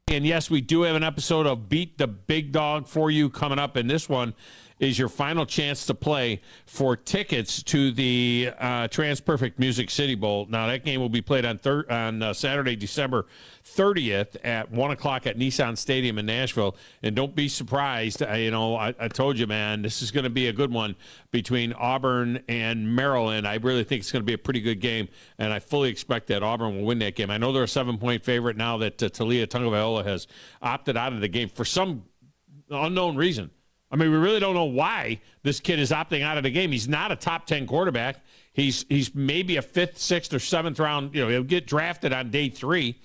And yes, we do have an episode of Beat the Big Dog for you coming up, and this one is your final chance to play for tickets to the TransPerfect Music City Bowl. Now, that game will be played on Saturday, December 30th at 1 o'clock at Nissan Stadium in Nashville. And don't be surprised. I told you, man, this is going to be a good one between Auburn and Maryland. I really think it's going to be a pretty good game, and I fully expect that Auburn will win that game. I know they're a 7-point favorite now that Talia Tagovailoa has opted out of the game for some unknown reason. I mean, we really don't know why this kid is opting out of the game. He's not a top 10 quarterback. He's maybe a 5th, 6th, or 7th round. He'll get drafted on day 3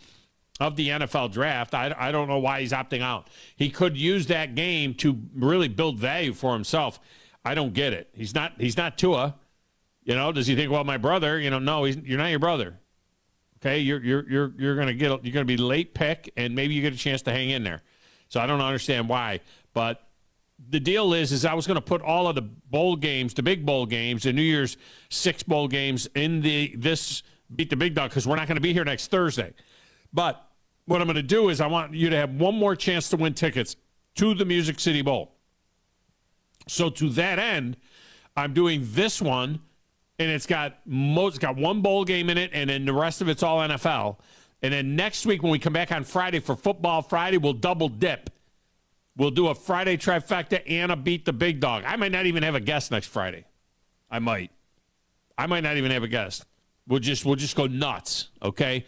of the NFL draft. I don't know why he's opting out. He could use that game to really build value for himself. I don't get it. He's not Tua. Does he think, well, my brother? No, you're not your brother. Okay, you're gonna be late pick, and maybe you get a chance to hang in there. So I don't understand why, but. The deal is I was going to put all of the bowl games, the big bowl games, the New Year's 6 bowl games in this Beat the Big Dog because we're not going to be here next Thursday. But what I'm going to do is I want you to have one more chance to win tickets to the Music City Bowl. So to that end, I'm doing this one, and it's got one bowl game in it, and then the rest of it's all NFL. And then next week when we come back on Friday for Football Friday, we'll double dip. We'll do a Friday trifecta and a Beat the Big Dog. I might not even have a guest next Friday. I might not even have a guest. We'll just go nuts, okay?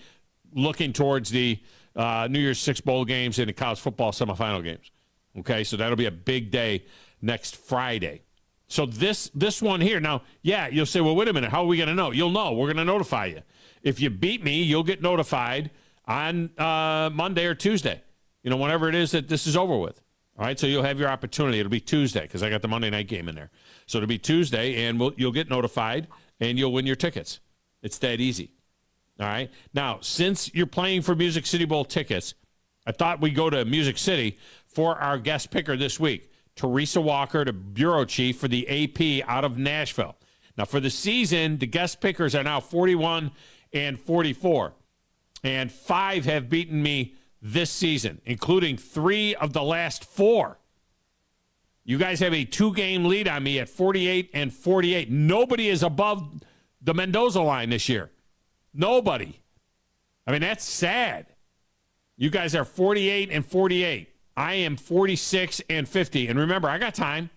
Looking towards the New Year's 6 bowl games and the college football semifinal games. Okay, so that'll be a big day next Friday. So this one here, now, yeah, you'll say, well, wait a minute, how are we going to know? You'll know. We're going to notify you. If you beat me, you'll get notified on Monday or Tuesday, whenever it is that this is over with. All right, so you'll have your opportunity. It'll be Tuesday because I got the Monday night game in there. So it'll be Tuesday, and you'll get notified, and you'll win your tickets. It's that easy. All right? Now, since you're playing for Music City Bowl tickets, I thought we'd go to Music City for our guest picker this week, Teresa Walker, the bureau chief for the AP out of Nashville. Now, for the season, the guest pickers are now 41 and 44, and 5 have beaten me this season, including 3 of the last 4. You guys have a 2-game lead on me at 48 and 48. Nobody is above the Mendoza line this year. Nobody. I mean, that's sad. You guys are 48 and 48. I am 46 and 50. And remember, I got time.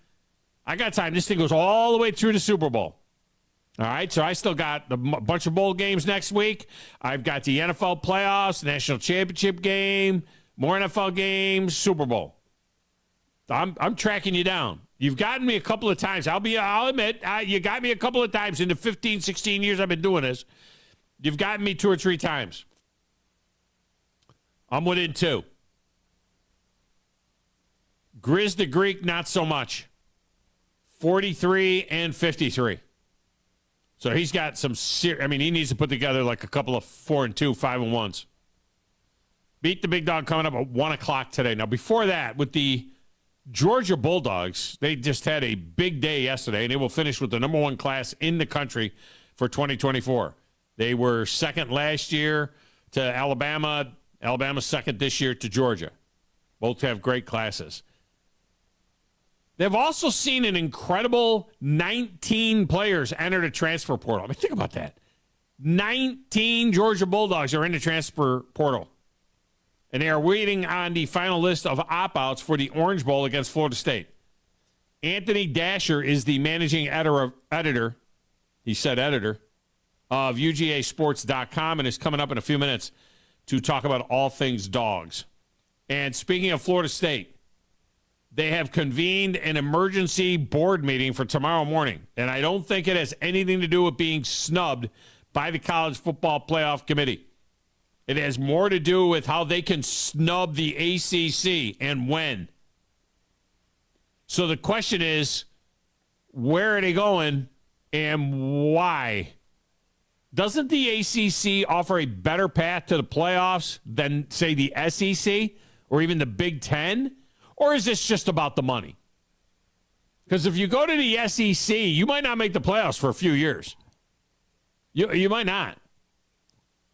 This thing goes all the way through the Super Bowl. All right, so I still got a bunch of bowl games next week. I've got the NFL playoffs, national championship game, more NFL games, Super Bowl. I'm tracking you down. You've gotten me a couple of times. I'll admit, you got me a couple of times in the 15, 16 years I've been doing this. You've gotten me 2 or 3 times. I'm within 2. Grizz the Greek, not so much. 43 and 53. So he's got some he needs to put together like a couple of 4 and 2, 5 and 1s. Beat the Big Dog coming up at 1 o'clock today. Now, before that, with the Georgia Bulldogs, they just had a big day yesterday, and they will finish with the number 1 class in the country for 2024. They were second last year to Alabama. Alabama's second this year to Georgia. Both have great classes. They've also seen an incredible 19 players enter the transfer portal. I mean, think about that. 19 Georgia Bulldogs are in the transfer portal. And they are waiting on the final list of opt-outs for the Orange Bowl against Florida State. Anthony Dasher is the managing editor, he said editor, of UGAsports.com, and is coming up in a few minutes to talk about all things dogs. And speaking of Florida State, they have convened an emergency board meeting for tomorrow morning, and I don't think it has anything to do with being snubbed by the College Football Playoff Committee. It has more to do with how they can snub the ACC and when. So the question is, where are they going and why? Doesn't the ACC offer a better path to the playoffs than, say, the SEC or even the Big Ten? Or is this just about the money? Because if you go to the SEC, you might not make the playoffs for a few years. You might not.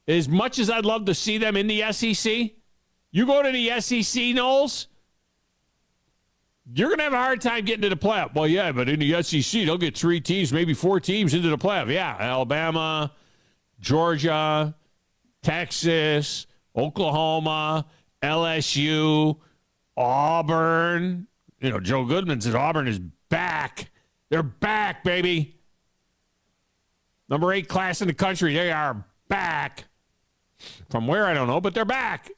As much as I'd love to see them in the SEC, You go to the SEC, Knowles, you're going to have a hard time getting to the playoff. Well, yeah, but in the SEC, they'll get 3 teams, maybe 4 teams into the playoff. Yeah, Alabama, Georgia, Texas, Oklahoma, LSU, Auburn. You know, Joe Goodman says Auburn is back. They're back, baby. Number 8 class in the country. They are back. From where, I don't know, but they're back.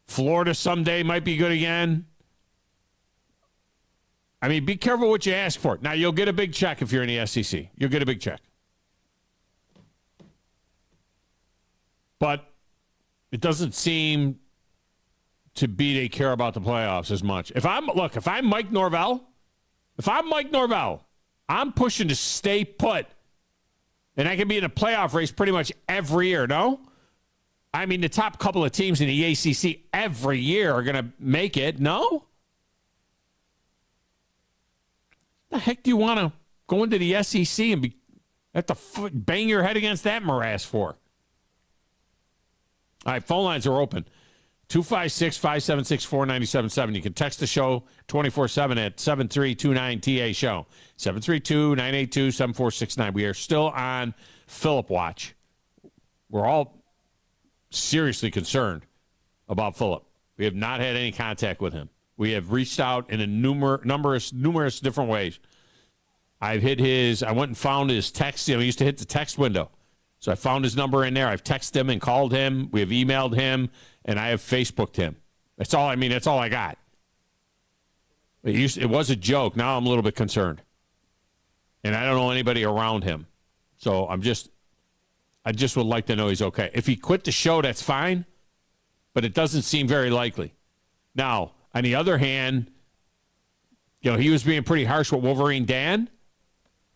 Florida someday might be good again. I mean, be careful what you ask for. Now, you'll get a big check if you're in the SEC. You'll get a big check. But it doesn't seem to be they care about the playoffs as much. If I'm Mike Norvell, I'm pushing to stay put. And I can be in a playoff race pretty much every year, no? I mean, the top couple of teams in the ACC every year are going to make it, no? The heck do you want to go into the SEC and have to bang your head against that morass for? All right, phone lines are open. 256-576-4977. You can text the show 24/7 at 7329-TA-SHOW. 732-982-7469. We are still on Phillip Watch. We're all seriously concerned about Phillip. We have not had any contact with him. We have reached out in a numerous different ways. I went and found his text. He used to hit the text window. So I found his number in there. I've texted him and called him. We have emailed him, and I have Facebooked him. That's all I got. It was a joke. Now I'm a little bit concerned. And I don't know anybody around him. So I just would like to know he's okay. If he quit the show, that's fine. But it doesn't seem very likely. Now, on the other hand, he was being pretty harsh with Wolverine Dan.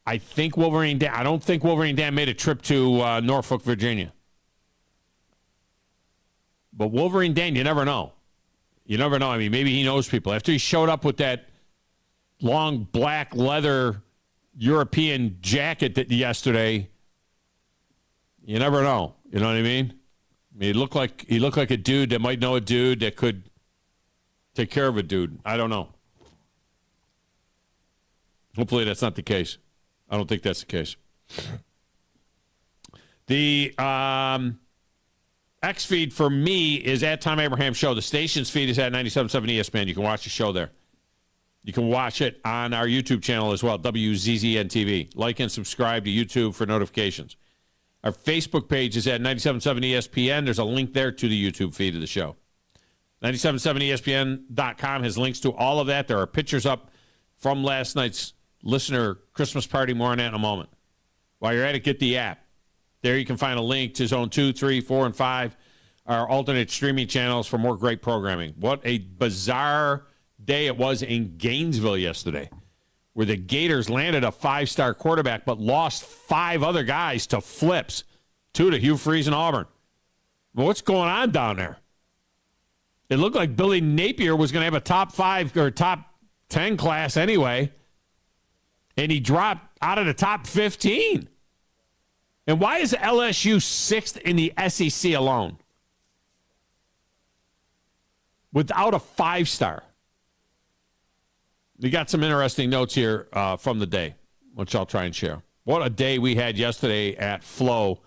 I don't think Wolverine Dan made a trip to Norfolk, Virginia. But Wolverine Dan, you never know. You never know. I mean, maybe he knows people. After he showed up with that long black leather European jacket yesterday, you never know. You know what I mean? He looked like a dude that might know a dude that could take care of a dude. I don't know. Hopefully that's not the case. I don't think that's the case. The X feed for me is at Thom Abraham Show. The station's feed is at 97.7 ESPN. You can watch the show there. You can watch it on our YouTube channel as well, WZZN TV. Like and subscribe to YouTube for notifications. Our Facebook page is at 97.7 ESPN. There's a link there to the YouTube feed of the show. 97.7ESPN.com has links to all of that. There are pictures up from last night's listener Christmas party. More on that in a moment. While you're at it, get the app. There you can find a link to Zone 2, 3, 4, and 5, our alternate streaming channels for more great programming. What a bizarre day it was in Gainesville yesterday, where the Gators landed a 5-star quarterback but lost 5 other guys to flips, 2 to Hugh Freeze and Auburn. Well, what's going on down there? It looked like Billy Napier was going to have a top 5 or top 10 class anyway, and he dropped out of the top 15. And why is LSU 6th in the SEC alone without a 5-star? We got some interesting notes here from the day, which I'll try and share. What a day we had yesterday at Flow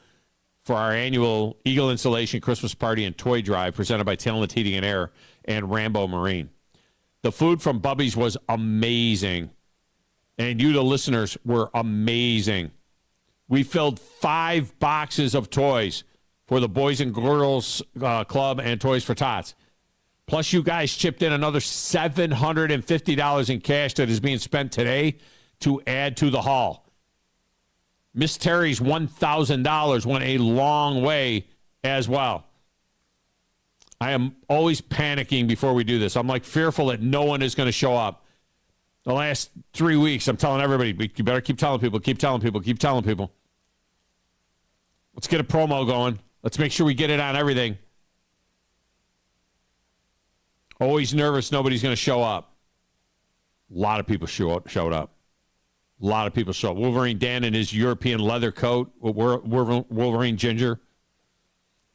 for our annual Eagle Installation Christmas Party and Toy Drive presented by Talent Heating and Air and Rambo Marine. The food from Bubby's was amazing, and you, the listeners, were amazing. We filled 5 boxes of toys for the Boys and Girls Club and Toys for Tots. Plus, you guys chipped in another $750 in cash that is being spent today to add to the haul. Miss Terry's $1,000 went a long way as well. I am always panicking before we do this. I'm like fearful that no one is going to show up. The last 3 weeks, I'm telling everybody, you better keep telling people, keep telling people, keep telling people. Let's get a promo going. Let's make sure we get it on everything. Always nervous nobody's going to show up. A lot of people showed up. A lot of people showed up. Wolverine Dan in his European leather coat, Wolverine Ginger.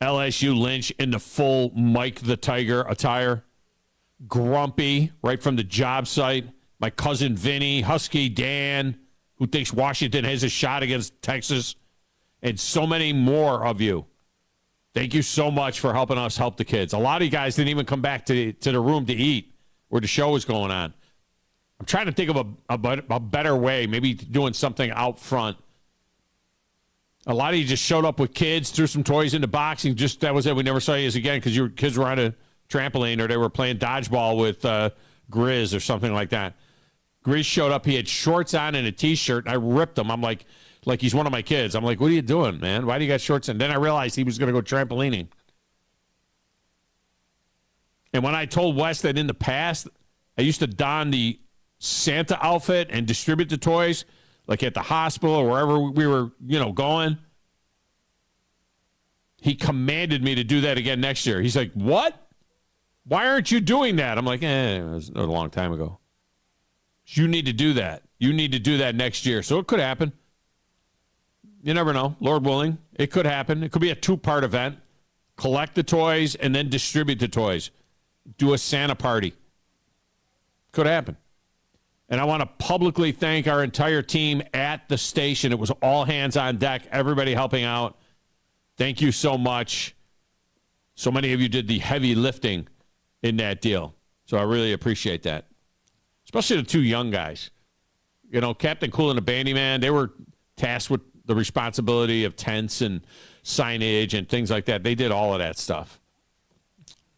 LSU Lynch in the full Mike the Tiger attire. Grumpy, right from the job site. My cousin Vinny, Husky Dan, who thinks Washington has a shot against Texas. And so many more of you. Thank you so much for helping us help the kids. A lot of you guys didn't even come back to the room to eat where the show was going on. I'm trying to think of a better way, maybe doing something out front. A lot of you just showed up with kids, threw some toys in the box, and just that was it. We never saw you again because your kids were on a trampoline or they were playing dodgeball with Grizz or something like that. Grizz showed up. He had shorts on and a T-shirt, and I ripped him. I'm like he's one of my kids. I'm like, what are you doing, man? Why do you got shorts on? Then I realized he was going to go trampolining. And when I told Wes that in the past, I used to don the Santa outfit and distribute the toys, like at the hospital or wherever we were, going. He commanded me to do that again next year. He's like, what? Why aren't you doing that? I'm like, it was a long time ago. You need to do that. You need to do that next year. So it could happen. You never know. Lord willing, it could happen. It could be a 2-part event. Collect the toys and then distribute the toys. Do a Santa party. Could happen. And I want to publicly thank our entire team at the station. It was all hands on deck, everybody helping out. Thank you so much. So many of you did the heavy lifting in that deal. So I really appreciate that. Especially the 2 young guys. Captain Cool and the Bandy Man, they were tasked with the responsibility of tents and signage and things like that. They did all of that stuff.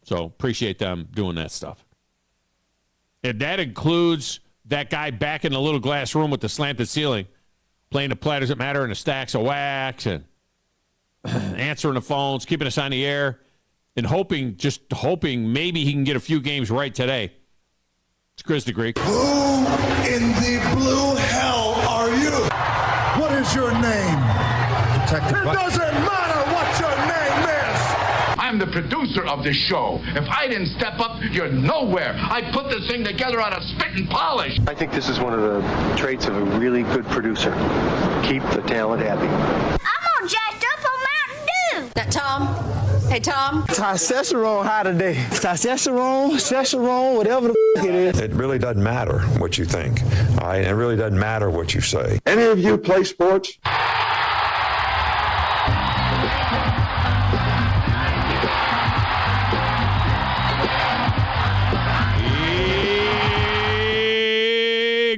So appreciate them doing that stuff. And that includes that guy back in the little glass room with the slanted ceiling, playing the Play Doesn't Matter and the Stacks of Wax and answering the phones, keeping us on the air, and hoping maybe he can get a few games right today. It's Chris the Greek. Who in the blue hell are you? What is your name? Detective. It doesn't matter what your name is. I'm the producer of this show. If I didn't step up, you're nowhere. I put this thing together out of spit and polish. I think this is one of the traits of a really good producer. Keep the talent happy. I'm all jacked up on Mountain Dew. Now, Thom. Hey, Thom. Testosterone high today. Testosterone, whatever the it is. It really doesn't matter what you think. All right? It really doesn't matter what you say. Any of you play sports?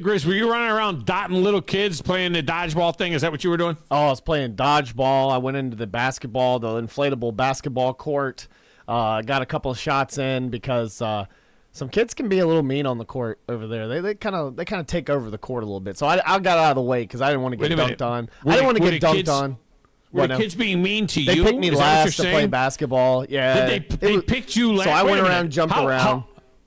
Grizz, were you running around dotting little kids playing the dodgeball thing? Is that what you were doing? Oh, I was playing dodgeball. I went into the inflatable basketball court. Got a couple of shots in because some kids can be a little mean on the court over there. They kind of take over the court a little bit. So I got out of the way because I didn't want to get dunked on. I didn't want to get dunked on. Were the kids being mean to you? They picked me last to play basketball. Yeah. They picked you last? So I went around, jumped around.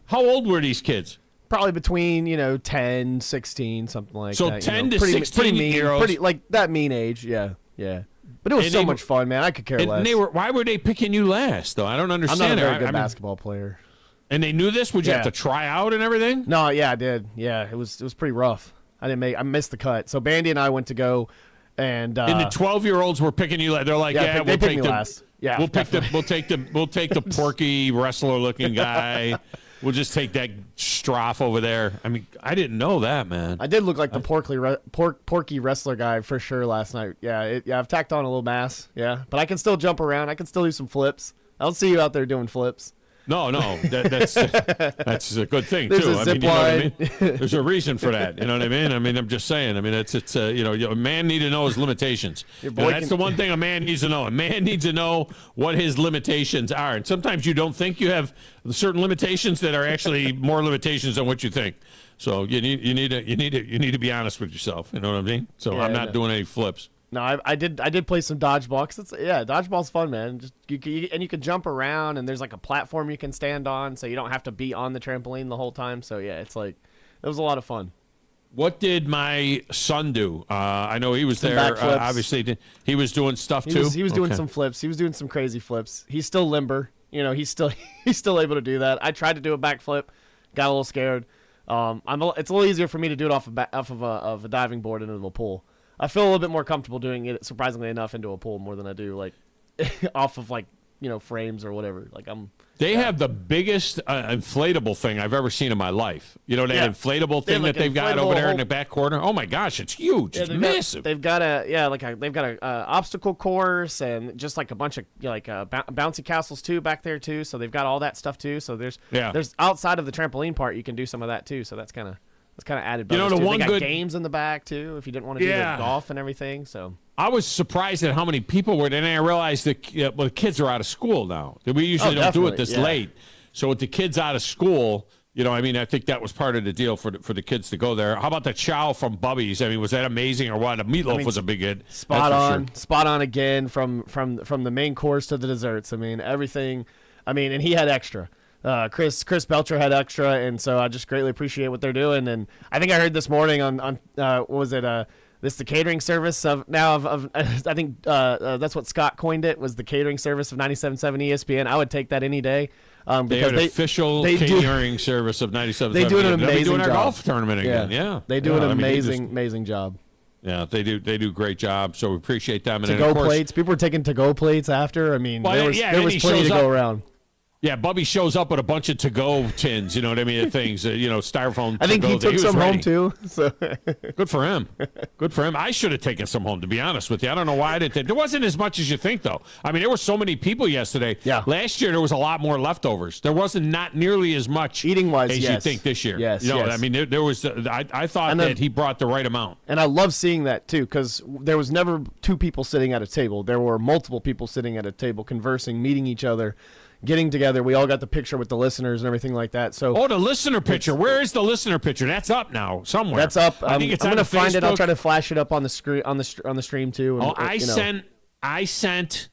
How old were these kids? Probably between, 10, 16, something like that. So 10 to 16 years. Pretty, like that mean age, yeah. But it was so much fun, man. I could care less. Why were they picking you last, though? I don't understand. I'm not a very good basketball player. And they knew this? Would you have to try out and everything? No, yeah, I did. Yeah, it was pretty rough. I missed the cut. So Bandy and I went to go, and the 12-year-olds were picking you. They're like, they we'll picked me last. Yeah, we'll take the porky wrestler-looking guy. We'll just take that Stroff over there. I mean, I didn't know that, man. I did look like the porky wrestler guy for sure last night. Yeah, I've tacked on a little mass. Yeah, but I can still jump around. I can still do some flips. I don't see you out there doing flips. No, that's a good thing There's too. A zip line. There's a reason for that. You know what I mean? I'm just saying. I mean, it's a man need to know his limitations. That's the one thing a man needs to know. A man needs to know what his limitations are. And sometimes you don't think you have certain limitations that are actually more limitations than what you think. So you need to be honest with yourself. You know what I mean? So I'm not doing any flips. No, I did play some dodgeball. Dodgeball's fun, man. Just you can jump around, and there's like a platform you can stand on, so you don't have to be on the trampoline the whole time. So yeah, it was a lot of fun. What did my son do? I know he was there. Obviously, he was doing stuff too. He was doing some flips. He was doing some crazy flips. He's still limber. He's still able to do that. I tried to do a backflip, got a little scared. It's a little easier for me to do it off of a diving board into the pool. I feel a little bit more comfortable doing it, surprisingly enough, into a pool more than I do like off of like frames or whatever. Like They have the biggest inflatable thing I've ever seen in my life. You know that inflatable thing that they've got over there in the back corner? Oh, my gosh, it's huge. It's massive. They've got a obstacle course and just like a bunch of bouncy castles, too, back there, too. So they've got all that stuff, too. So there's outside of the trampoline part, you can do some of that, too. So that's kind of added bonus. The one they got good games in the back, too, if you didn't want to do the golf and everything. So I was surprised at how many people were there, and I realized that the kids are out of school now. We usually don't do it this late. So with the kids out of school, I think that was part of the deal for the kids to go there. How about the chow from Bubby's? I mean, was that amazing or what? The meatloaf was a big hit. Spot on again from the main course to the desserts. I mean, everything. I mean, and he had extra. Chris Belcher had extra, and so I just greatly appreciate what they're doing. And I think I heard this morning on what was it? This the catering service of I think that's what Scott coined it, was the catering service of 97.7 ESPN. I would take that any day. Because they official catering service of 97.7. They do an amazing job. Doing our job. golf tournament again. Yeah. They do an amazing job. Yeah, they do a great job. So we appreciate them. And to-go plates. People were taking to-go plates after. I mean, there was plenty to go around. Yeah, Bubby shows up with a bunch of to-go tins, you know what I mean, things, styrofoam. I think he took some home, too. So. Good for him. Good for him. I should have taken some home, to be honest with you. I don't know why I didn't. There wasn't as much as you think, though. I mean, there were so many people yesterday. Yeah. Last year, there was a lot more leftovers. There wasn't not nearly as much eating-wise, as you think this year. Yes, I mean, there was. I thought that he brought the right amount. And I love seeing that, too, because there was never two people sitting at a table. There were multiple people sitting at a table, conversing, meeting each other, getting together. We all got the picture with the listeners and everything like that. So the listener picture. Where is the listener picture? That's up now somewhere. That's up. I think it's I'm going to find it. I'll try to flash it up on the screen on the stream too. And, I sent.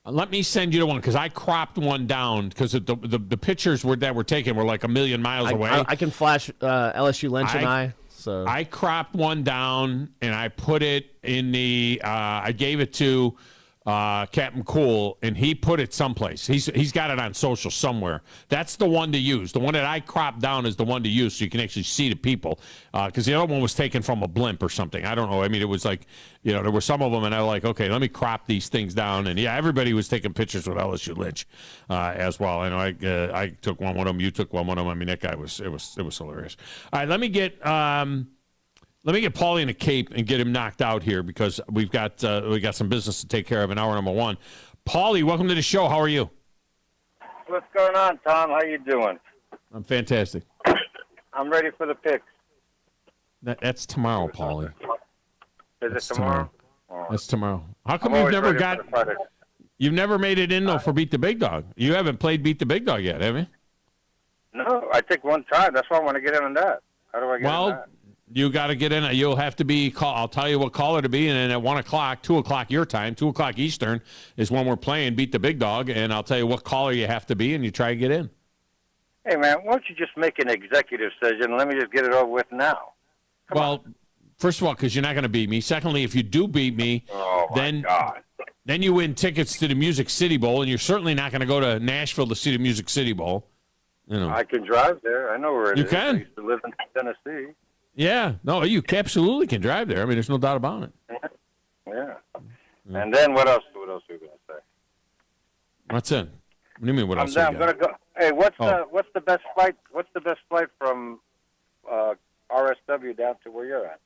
Let me send you the one because I cropped one down because the pictures that were taken were like a million miles away. I can flash LSU Lynch and I. So I cropped one down and I put it in the. I gave it to Captain Cool, and he put it someplace. He's got it on social somewhere. That's the one to use. The one that I cropped down is the one to use, so you can actually see the people. Because the other one was taken from a blimp or something. I don't know. I mean, it was like, there were some of them, and I was like, okay, let me crop these things down. And everybody was taking pictures with LSU Lynch as well. I know I took one with him. You took one with him. I mean, that guy was hilarious. All right, let me get Paulie in a cape and get him knocked out here because we got some business to take care of in hour number one. Paulie, welcome to the show. How are you? What's going on, Tom? How you doing? I'm fantastic. I'm ready for the picks. That's tomorrow, Paulie. Is it tomorrow? Oh. That's tomorrow. How come you've never made it in though for Beat the Big Dog? You haven't played Beat the Big Dog yet, have you? No, I think one time. That's why I want to get in on that. How do I get in that? You got to get in. You'll have to be I'll tell you what caller to be, and then at 1 o'clock, 2 o'clock your time, 2 o'clock Eastern is when we're playing Beat the Big Dog, and I'll tell you what caller you have to be, and you try to get in. Hey, man, why don't you just make an executive decision and let me just get it over with now? Come on. First of all, because you're not going to beat me. Secondly, if you do beat me, then you win tickets to the Music City Bowl, and you're certainly not going to go to Nashville to see the Music City Bowl. I can drive there. I know where it is. You can. I used to live in Tennessee. Yeah, no, you absolutely can drive there. I mean, there's no doubt about it. Yeah. And then what else? What else are we going to say? What's in? What do you mean? What else? I'm going to go. Hey, what's the best flight? What's the best flight from RSW down to where you're at?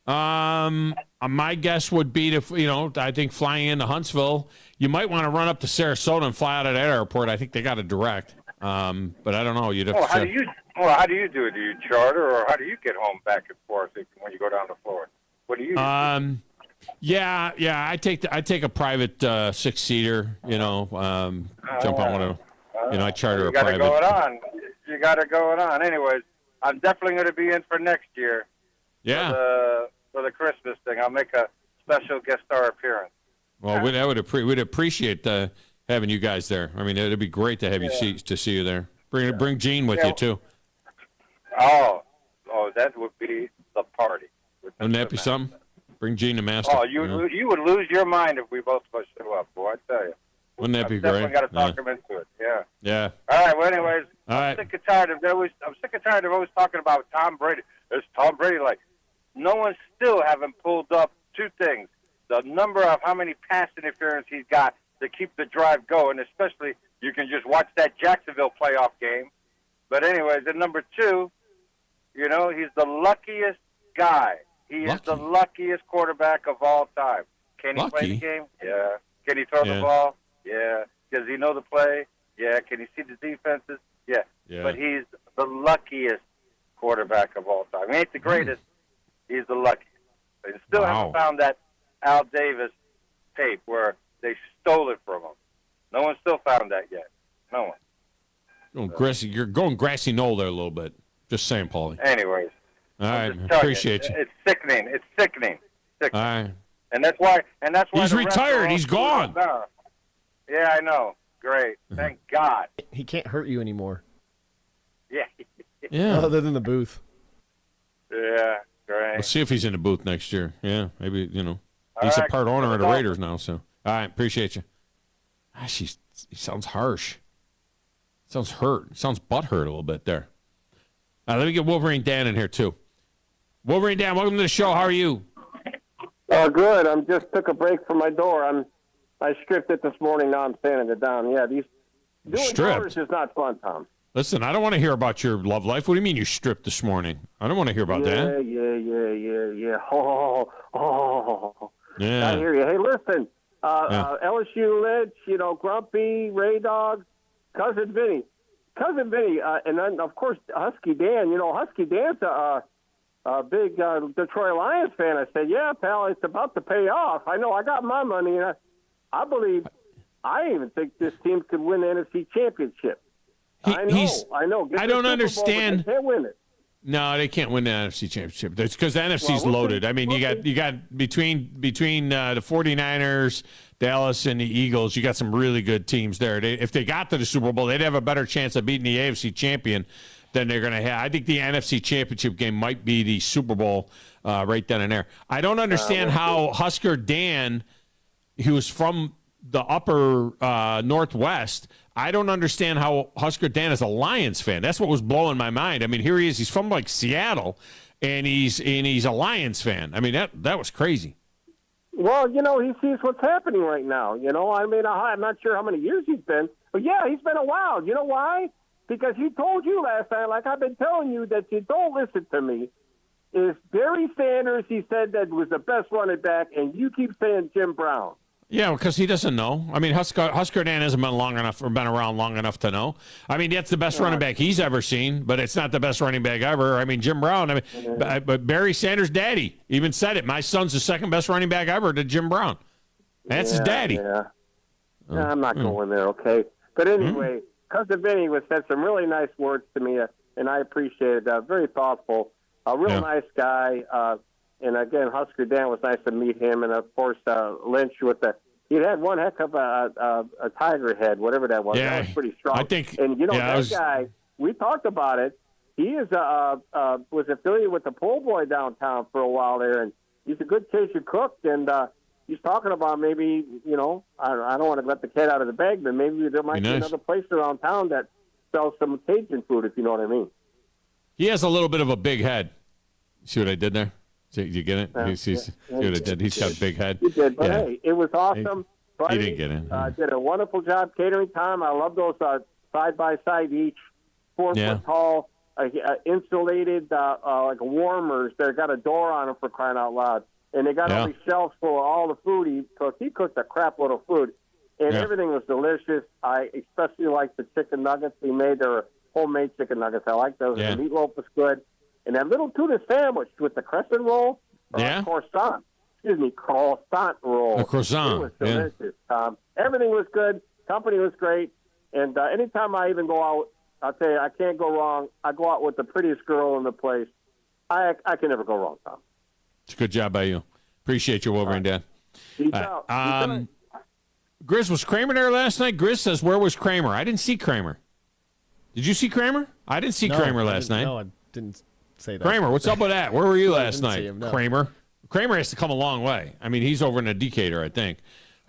My guess would be I think flying into Huntsville, you might want to run up to Sarasota and fly out of that airport. I think they got a direct. But I don't know. You'd have to how do you do it? Do you charter, or how do you get home back and forth when you go down to Florida? What do you do? Yeah. I take a private 6-seater. Jump on one of. I charter a private. You got it going on. Anyways, I'm definitely going to be in for next year. Yeah. For the Christmas thing, I'll make a special guest star appearance. Well, we'd appreciate having you guys there. I mean, it'd be great to have you see you there. Bring Gene with you too. Oh, that would be the party. Wouldn't that be something? Bring Gene to Master. Oh, you would lose your mind if we both show up, boy. I tell you. Wouldn't that be great? Definitely got to talk him into it. Yeah. Yeah. All right. Well, anyways, I'm sick and tired of always talking about Tom Brady. There's Tom Brady. Like, no one still haven't pulled up two things: the number of how many pass interference he's got to keep the drive going, especially you can just watch that Jacksonville playoff game. But anyways, at number 2, you know, he's the luckiest guy. He is the luckiest quarterback of all time. Can he play the game? Yeah. Can he throw the ball? Yeah. Does he know the play? Yeah. Can he see the defenses? Yeah. But he's the luckiest quarterback of all time. He ain't the greatest. He's the luckiest. They still haven't found that Al Davis tape where they stole it from him. No one's still found that yet. No one. You're going grassy knoll there a little bit. Just saying, Paulie. Anyways. All right, appreciate you. It's sickening. It's sickening. All right. And that's why. He's retired. He's gone. Yeah, I know. Great. Thank God. He can't hurt you anymore. Yeah. Yeah. Other than the booth. Yeah. Great. We'll see if he's in the booth next year. Yeah, maybe, you know. He's a part owner of the Raiders now, so. All right, appreciate you. Gosh, he sounds harsh. Sounds hurt. Sounds butthurt a little bit there. Let me get Wolverine Dan in here, too. Wolverine Dan, welcome to the show. How are you? Good. I just took a break from my door. I stripped it this morning. Now I'm sanding it down. Yeah, doing doors is not fun, Tom. Listen, I don't want to hear about your love life. What do you mean you stripped this morning? I don't want to hear about that. Yeah. Yeah. I hear you. Hey, listen. LSU Lynch, you know, Grumpy, Ray Dog, Cousin Vinny, and then of course Husky Dan. You know, Husky Dan's a big Detroit Lions fan. I said, yeah, pal, it's about to pay off. I know. I got my money, and I believe. I even think this team could win the NFC Championship. I know. I don't understand. They can't win it. No, they can't win the NFC Championship. It's because the NFC's loaded. I mean, you got between the 49ers, Dallas, and the Eagles, you got some really good teams there. If they got to the Super Bowl, they'd have a better chance of beating the AFC champion than they're going to have. I think the NFC Championship game might be the Super Bowl right then and there. I don't understand how Husker Dan, he was from the upper Northwest, I don't understand how Husker Dan is a Lions fan. That's what was blowing my mind. I mean, here he is. He's from like Seattle, and he's a Lions fan. I mean, that was crazy. Well, you know, he sees what's happening right now. You know, I mean, I'm not sure how many years he's been, but yeah, he's been a while. You know why? Because he told you last time, like I've been telling you, that you don't listen to me. Is Barry Sanders? He said that was the best running back, and you keep saying Jim Brown. Yeah, because he doesn't know. I mean, Husker Dan hasn't been around long enough to know. I mean, that's the best running back he's ever seen, but it's not the best running back ever. I mean, Jim Brown. I mean, but Barry Sanders' daddy even said it. My son's the second best running back ever to Jim Brown. That's his daddy. Yeah. I'm not going there, okay? But anyway, Cousin Vinny said some really nice words to me, and I appreciate it. Very thoughtful. A real nice guy. And again, Husker Dan was nice to meet him, and of course Lynch he had one heck of a tiger head, whatever that was. Yeah, that was pretty strong. I think, and you know that guy. We talked about it. He is was affiliated with the Pole Boy downtown for a while there, and he's a good Cajun cook. And he's talking about maybe, you know, I don't want to let the cat out of the bag, but maybe there might be another place around town that sells some Cajun food, if you know what I mean. He has a little bit of a big head. See what I did there? Did you get it? See what I did? He's got a big head. He did, but hey, it was awesome. He didn't get it. Did a wonderful job catering time. I love those side-by-side each, 4 foot tall, insulated like warmers. They got a door on them for crying out loud. And they got all these shelves full of all the food he cooked. He cooked a crap load of food, and everything was delicious. I especially liked the chicken nuggets he made. They were homemade chicken nuggets. I like those. Yeah. The meatloaf was good. And that little tuna sandwich with the crescent roll, croissant roll. A croissant. It was delicious, Tom. Everything was good. Company was great. And anytime I even go out, I'll tell you, I can't go wrong. I go out with the prettiest girl in the place. I can never go wrong, Tom. It's a good job by you. Appreciate you, Wolverine Dan. Peace out. Grizz, was Kramer there last night? Grizz says, where was Kramer? I didn't see Kramer. Did you see Kramer? I didn't see Kramer last night. No, I didn't say that. Kramer, what's up with that? Where were you last night? See him, no. Kramer has to come a long way. I mean, he's over in a Decatur, I think.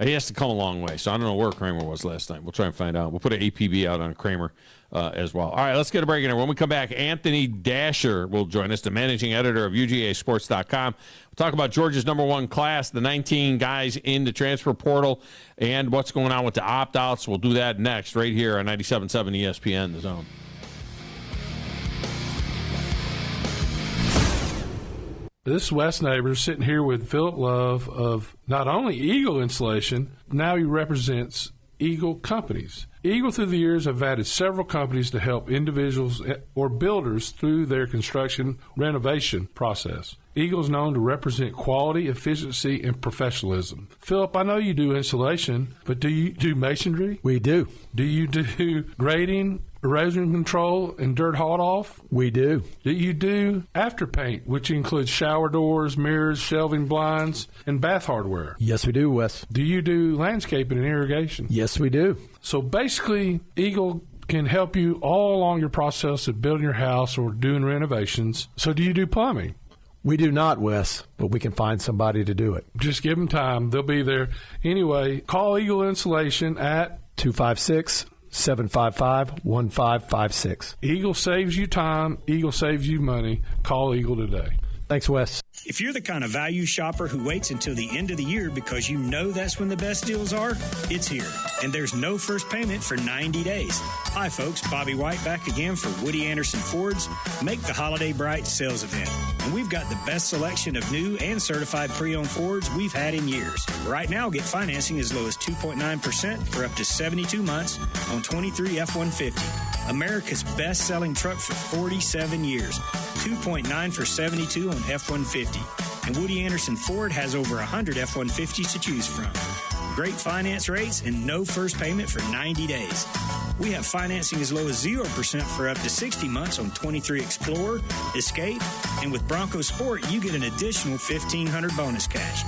He has to come a long way. So I don't know where Kramer was last night. We'll try and find out. We'll put an APB out on Kramer as well. All right, let's get a break in here. When we come back, Anthony Dasher will join us, the managing editor of UGAsports.com. We'll talk about Georgia's #1 class, the 19 guys in the transfer portal, and what's going on with the opt-outs. We'll do that next right here on 97.7 ESPN, The Zone. This is Wes Neighbors sitting here with Philip Love of not only Eagle Insulation, now he represents Eagle Companies. Eagle through the years have added several companies to help individuals or builders through their construction renovation process. Eagle is known to represent quality, efficiency, and professionalism. Philip, I know you do insulation, but do you do masonry? We do. Do you do grading, erosion control, and dirt hauled off? We do. Do you do after paint, which includes shower doors, mirrors, shelving blinds, and bath hardware? Yes, we do, Wes. Do you do landscaping and irrigation? Yes, we do. So basically, Eagle can help you all along your process of building your house or doing renovations. So do you do plumbing? We do not, Wes, but we can find somebody to do it. Just give them time. They'll be there. Anyway, call Eagle Insulation at 256-755-1556. Eagle saves you time. Eagle saves you money. Call Eagle today. Thanks, Wes. If you're the kind of value shopper who waits until the end of the year because you know that's when the best deals are, it's here. And there's no first payment for 90 days. Hi, folks. Bobby White back again for Woody Anderson Ford's Make the Holiday Bright sales event. And we've got the best selection of new and certified pre-owned Fords we've had in years. Right now, get financing as low as 2.9% for up to 72 months on 23 F-150. America's best-selling truck for 47 years. 2.9 for 72 on F-150. And Woody Anderson Ford has over 100 F-150s to choose from. Great finance rates and no first payment for 90 days. We have financing as low as 0% for up to 60 months on 23 Explorer, Escape, and with Bronco Sport, you get an additional $1,500 bonus cash.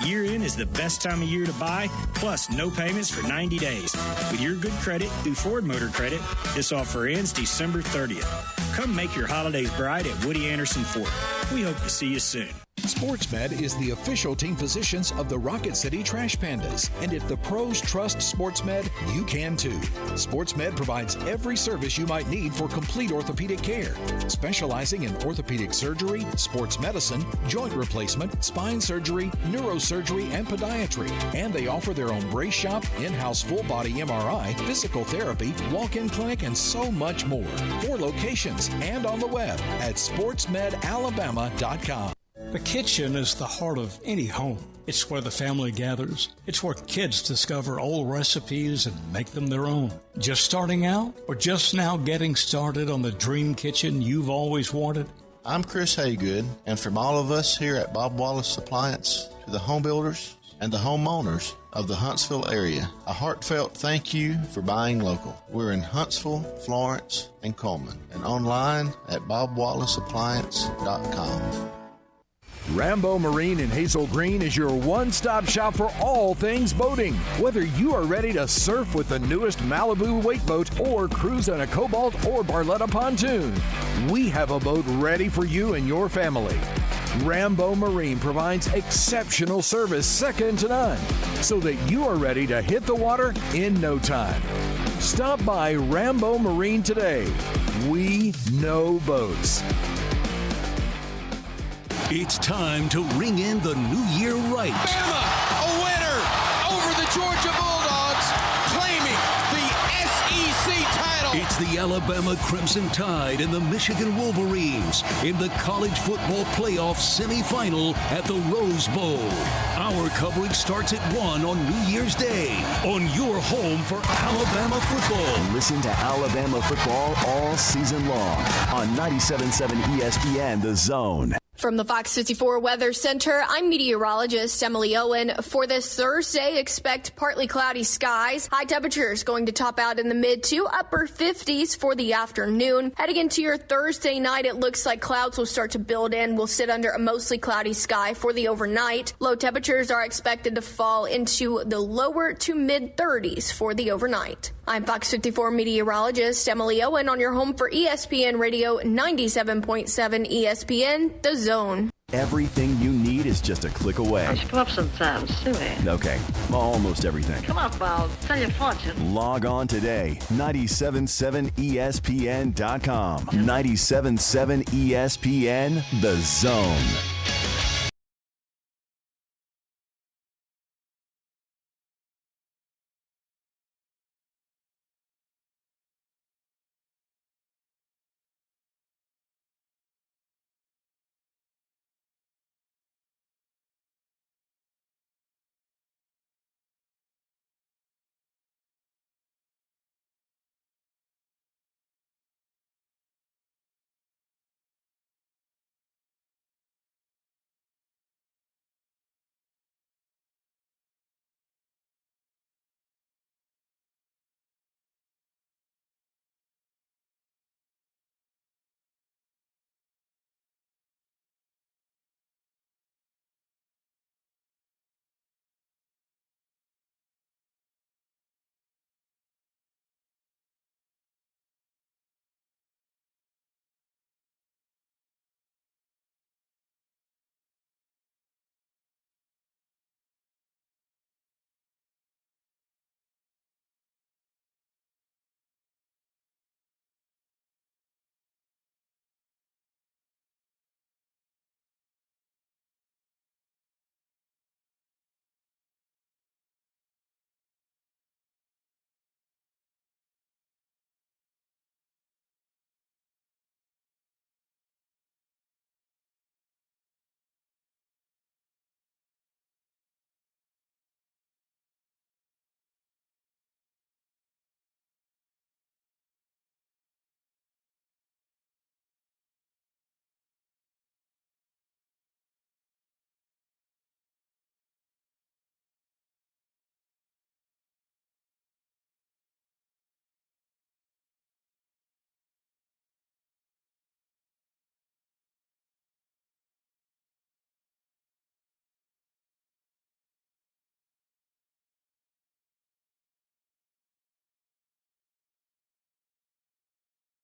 Year end is the best time of year to buy, plus no payments for 90 days. With your good credit through Ford Motor Credit, this offer ends December 30th. Come make your holidays bright at Woody Anderson Ford. We hope to see you soon. SportsMed is the official team physicians of the Rocket City Trash Pandas. And if the pros trust SportsMed, you can too. SportsMed provides every service you might need for complete orthopedic care, specializing in orthopedic surgery, sports medicine, joint replacement, spine surgery, neurosurgery, and podiatry. And they offer their own brace shop, in-house full-body MRI, physical therapy, walk-in clinic, and so much more. 4 locations and on the web at sportsmedalabama.com. The kitchen is the heart of any home. It's where the family gathers. It's where kids discover old recipes and make them their own. Just starting out or just now getting started on the dream kitchen you've always wanted? I'm Chris Haygood, and from all of us here at Bob Wallace Appliance to the home builders and the homeowners of the Huntsville area, a heartfelt thank you for buying local. We're in Huntsville, Florence, and Coleman, and online at bobwallaceappliance.com. Rambo Marine in Hazel Green is your one-stop shop for all things boating. Whether you are ready to surf with the newest Malibu weight boat or cruise on a Cobalt or Barletta pontoon, we have a boat ready for you and your family. Rambo Marine provides exceptional service second to none, so that you are ready to hit the water in no time. Stop by Rambo Marine today. We know boats. It's time to ring in the new year right. Bama, a winner over the Georgia Bulldogs, claiming the SEC title. It's the Alabama Crimson Tide and the Michigan Wolverines in the college football playoff semifinal at the Rose Bowl. Our coverage starts at 1 on New Year's Day on your home for Alabama football. Listen to Alabama football all season long on 97.7 ESPN The Zone. From the Fox 54 Weather Center, I'm meteorologist Emily Owen. For this Thursday, expect partly cloudy skies. High temperatures going to top out in the mid to upper 50s for the afternoon. Heading into your Thursday night, it looks like clouds will start to build in. We'll sit under a mostly cloudy sky for the overnight. Low temperatures are expected to fall into the lower to mid 30s for the overnight. I'm Fox 54 meteorologist Emily Owen on your home for ESPN Radio 97.7 ESPN, The Zone. Everything you need is just a click away. I should come up sometime, see me. Okay, almost everything. Come up, I'll tell you a fortune. Log on today, 977ESPN.com. 977 ESPN, The Zone.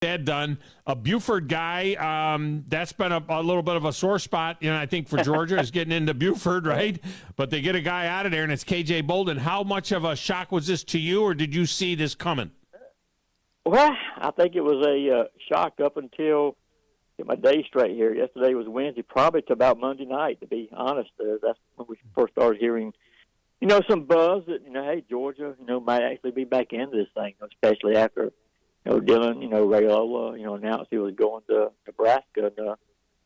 That done. A Buford guy, that's been a little bit of a sore spot, I think for Georgia is getting into Buford, right? But they get a guy out of there, and it's KJ Bolden. How much of a shock was this to you, or did you see this coming? Well, I think it was a shock up until get my day straight here. Yesterday was Wednesday, probably to about Monday night, to be honest. That's when we first started hearing, some buzz that, hey, Georgia, might actually be back into this thing, especially after Dylan, Rayola, announced he was going to Nebraska,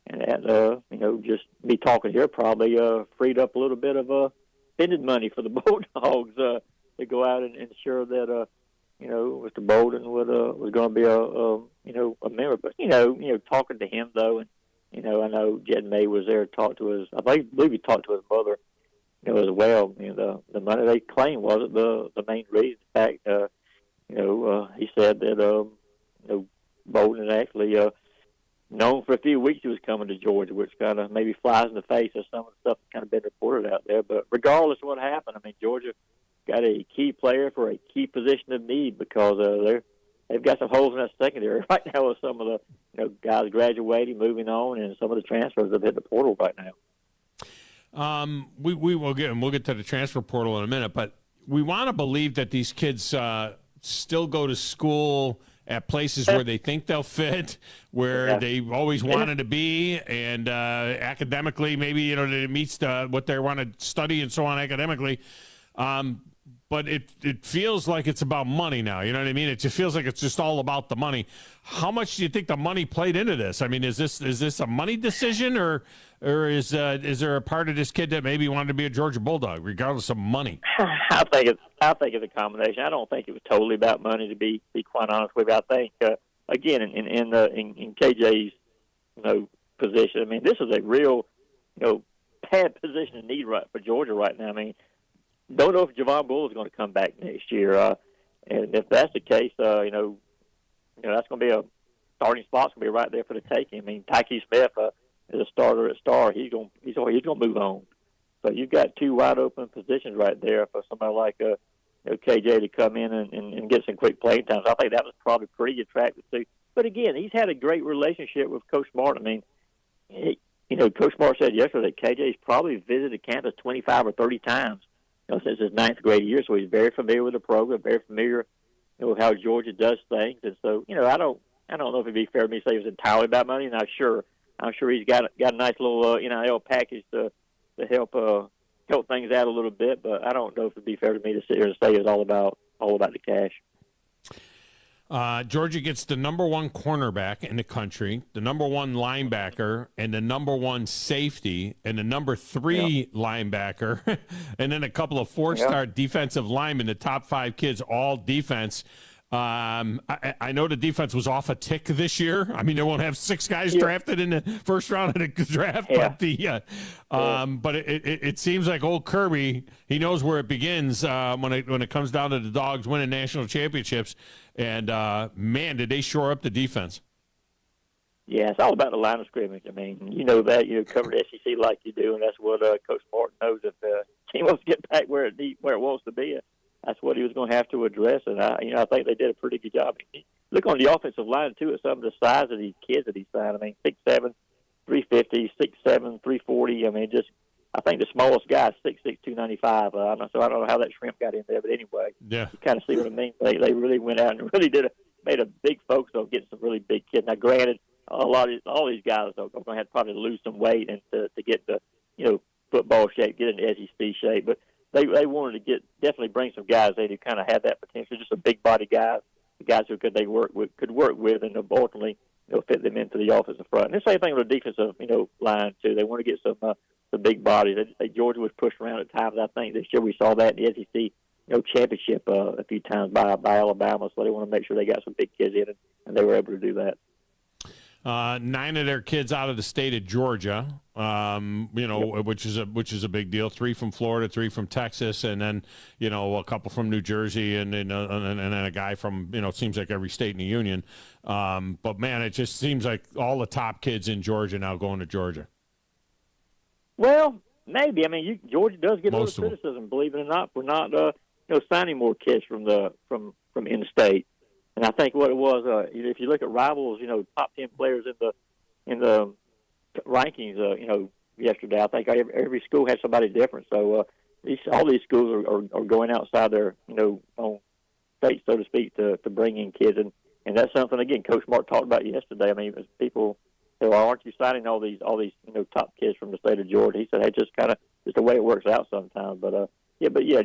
and that, just be talking here probably freed up a little bit of spending money for the Bulldogs to go out and ensure that, Mr. Bolden was going to be a member. But talking to him though, and I know Jed May was there to talk to his. I believe he talked to his mother, as well. The money they claimed wasn't the main reason. In fact, he said that Bolden had actually known for a few weeks he was coming to Georgia, which kind of maybe flies in the face of some of the stuff that's kind of been reported out there. But regardless of what happened, Georgia got a key player for a key position of need because they've got some holes in that secondary right now with some of the guys graduating, moving on, and some of the transfers that hit the portal right now. We'll get to the transfer portal in a minute, but we want to believe that these kids still go to school at places where they think they'll fit, where they always wanted to be, and academically maybe it meets what they want to study and so on academically. But it feels like it's about money now. You know what I mean? It just feels like it's just all about the money. How much do you think the money played into this? Is this a money decision, or is there a part of this kid that maybe wanted to be a Georgia Bulldog, regardless of money? I think it's a combination. I don't think it was totally about money, to be quite honest with you. I think again in KJ's position. This is a real bad position to need right for Georgia right now. Don't know if Javon Bull is going to come back next year, and if that's the case, that's going to be a starting spot's going to be right there for the taking. Tyke Smith is a starter at Star. He's going to move on. So you've got two wide open positions right there for somebody like KJ to come in and get some quick playing time. So I think that was probably pretty attractive too. But again, he's had a great relationship with Coach Martin. Coach Smart said yesterday KJ's probably visited campus 25 or 30 times, since his ninth grade year. So he's very familiar with the program, very familiar, with how Georgia does things. And so, I don't know if it'd be fair to me to say it was entirely about money. I'm not sure. I'm sure he's got a nice little NIL package to help things out a little bit. But I don't know if it'd be fair to me to sit here and say it was all about the cash. Georgia gets the number one cornerback in the country, the number one linebacker, and the number one safety, and the number three linebacker, and then a couple of four-star defensive linemen, the top 5 kids, all defense. I know the defense was off a tick this year. I mean, they won't have 6 guys drafted in the first round of the draft, but it seems like old Kirby, he knows where it begins when it comes down to the Dogs winning national championships. And man, did they shore up the defense? Yeah, it's all about the line of scrimmage. I mean, you know that cover the SEC like you do, and that's what Coach Martin knows. If he wants to get back where it wants to be, that's what he was going to have to address, and I think they did a pretty good job. Look on the offensive line too at some of the size of these kids that he signed. I mean, 6'7", 350, 6'7", 340. I mean, I think the smallest guy is 6'6", 295. So I don't know how that shrimp got in there, but anyway, you kind of see what I mean. They really went out and really made a big focus on getting some really big kids. Now, granted, all these guys are going to have to probably lose some weight and to get the football shape, get into SEC shape, but. They wanted to definitely bring some guys in who kind of had that potential, just a big body guys who could work with, and ultimately fit them into the offensive front. And the same thing with the defensive line too. They want to get some big bodies. Georgia was pushed around at times. I think this year we saw that in the SEC championship a few times by Alabama. So they want to make sure they got some big kids in, and they were able to do that. 9 of their kids out of the state of Georgia, which is a big deal. 3 from Florida, 3 from Texas, and then a couple from New Jersey, and then a guy from it seems like every state in the union. But man, it just seems like all the top kids in Georgia now going to Georgia. Well, maybe. I mean, Georgia does get a little criticism, believe it or not, for not signing more kids from in state. And I think what it was, if you look at Rivals, top 10 players in the rankings, yesterday, I think every school had somebody different. So all these schools are going outside their, own state, so to speak, to bring in kids, and that's something again Coach Mark talked about yesterday. I mean, people say, "Well, aren't you signing all these top kids from the state of Georgia?" He said, "Hey, just the way it works out sometimes." But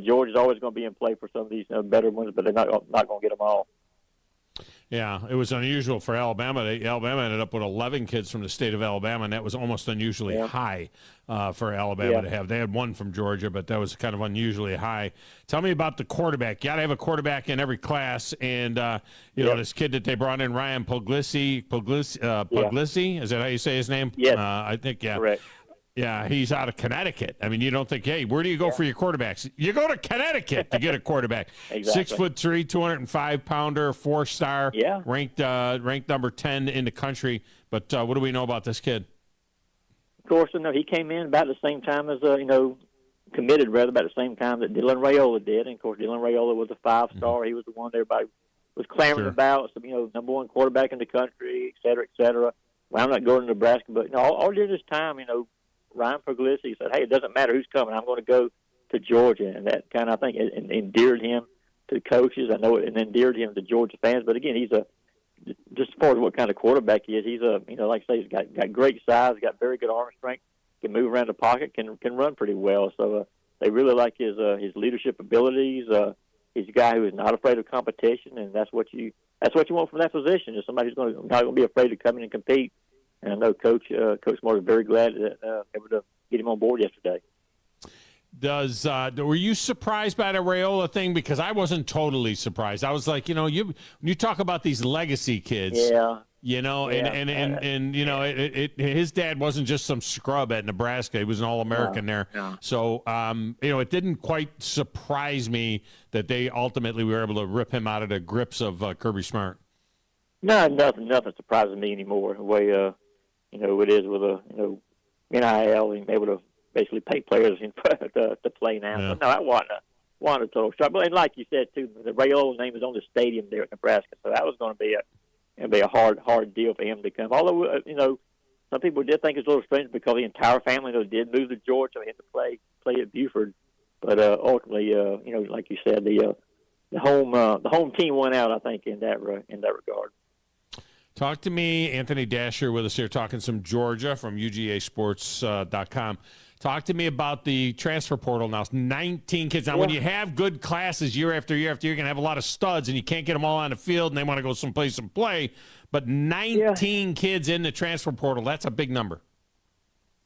Georgia's always going to be in play for some of these better ones, but they're not going to get them all. Yeah, it was unusual for Alabama. Alabama ended up with 11 kids from the state of Alabama, and that was almost unusually high for Alabama to have. They had 1 from Georgia, but that was kind of unusually high. Tell me about the quarterback. You got to have a quarterback in every class, and this kid that they brought in, Ryan Puglisi, is that how you say his name? Yes. I think, Correct. Yeah, he's out of Connecticut. I mean, you don't think, hey, where do you go for your quarterbacks? You go to Connecticut to get a quarterback. Exactly. 6'3", 205-pounder, 4-star, ranked number 10 in the country. But what do we know about this kid? Of course, he came in about the same time as committed rather about the same time that Dylan Raiola did. And of course, Dylan Raiola was a 5-star. Mm-hmm. He was the one everybody was clamoring about. So, number one quarterback in the country, et cetera, et cetera. Well, I'm not going to Nebraska, but all during this time, Ryan Puglisi said, "Hey, it doesn't matter who's coming. I'm going to go to Georgia," and that kind of, I think, endeared him to coaches. I know it, and endeared him to Georgia fans. But again, just as far as what kind of quarterback he is, he's like I say, he's got great size, got very good arm strength, can move around the pocket, can run pretty well. So they really like his leadership abilities. He's a guy who is not afraid of competition, and that's what you want from that position. Is somebody who's not going to be afraid to come in and compete. And I know Coach Smart is very glad that able to get him on board yesterday. Were you surprised by the Raiola thing? Because I wasn't totally surprised. I was like, when you talk about these legacy kids, his dad wasn't just some scrub at Nebraska. He was an All-American there. Yeah. So, it didn't quite surprise me that they ultimately were able to rip him out of the grips of Kirby Smart. No, nothing surprises me anymore. The way it is with NIL, being able to basically pay players to play now. Yeah. But no, I wasn't a total shock. But like you said too, the Raiola name is on the stadium there at Nebraska, so that was going to be a hard deal for him to come. Although some people did think it was a little strange because the entire family did move to Georgia. They had to play at Buford, but ultimately, like you said, the home team won out. I think in that regard. Talk to me, Anthony Dasher, with us here, talking some Georgia from UGAsports.com. Talk to me about the transfer portal now. It's 19 kids. Now, when you have good classes year after year after year, you're going to have a lot of studs, and you can't get them all on the field, and they want to go someplace and play. But 19 kids in the transfer portal, that's a big number.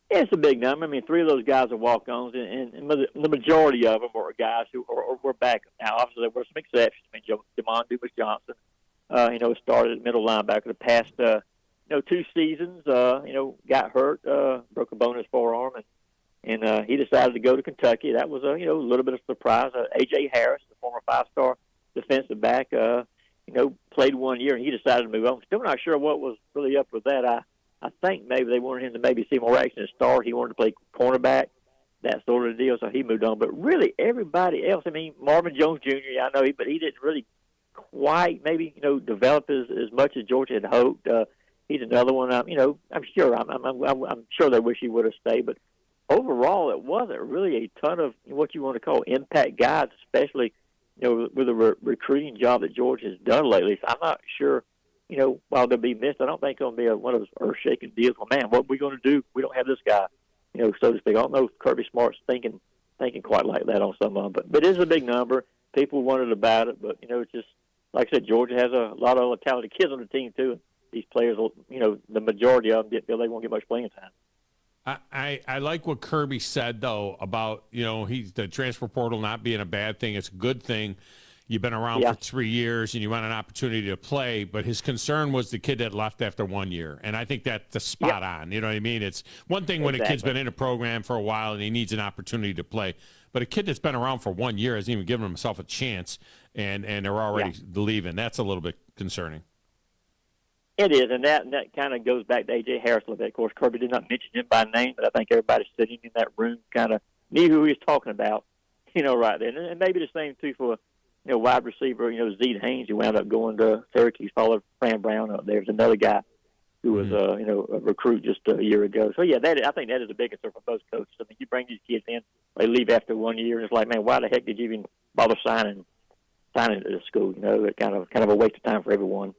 Yeah, it's a big number. I mean, 3 of those guys are walk-ons, and the majority of them were guys who were back. Now, obviously, there were some exceptions. I mean, Demond Dumas-Johnson, started at middle linebacker the past, 2 seasons, got hurt, broke a bone in his forearm, and he decided to go to Kentucky. That was a little bit of a surprise. A.J. Harris, the former 5-star defensive back, played 1 year, and he decided to move on. Still not sure what was really up with that. I think maybe they wanted him to maybe see more action at start. He wanted to play cornerback, that sort of deal, so he moved on. But really, everybody else, I mean, Marvin Jones Jr., I know, but he didn't really quite maybe, develop as much as Georgia had hoped. He's another one. I'm sure they wish he would have stayed, but overall, it wasn't really a ton of what you want to call impact guys, especially, with the recruiting job that Georgia has done lately. So I'm not sure, while they'll be missed, I don't think it'll be one of those earth-shaking deals. Well, man, what are we going to do? We don't have this guy, so to speak. I don't know if Kirby Smart's thinking quite like that on some of them, but it is a big number. People wondered about it, but, it's just, like I said, Georgia has a lot of talented kids on the team, too. And these players, the majority of them feel they won't get much playing time. I like what Kirby said, though, about, the transfer portal not being a bad thing. It's a good thing. You've been around for 3 years, and you want an opportunity to play. But his concern was the kid that left after 1 year. And I think that's the spot on. You know what I mean? It's one thing when a kid's been in a program for a while and he needs an opportunity to play. But a kid that's been around for 1 year hasn't even given himself a chance, and they're already leaving. That's a little bit concerning. It is, and that kind of goes back to A.J. Harris a little bit. Of course, Kirby did not mention him by name, but I think everybody sitting in that room kind of knew who he was talking about, right there. And maybe the same, too, for, wide receiver, Zeke Haynes, who wound up going to Syracuse, followed Fran Brown up there. There's another guy who was, a recruit just a year ago. So, yeah, I think that is a big concern for both coaches. I mean, you bring these kids in, they leave after 1 year, and it's like, man, why the heck did you even bother signing to the school? It's kind of a waste of time for everyone.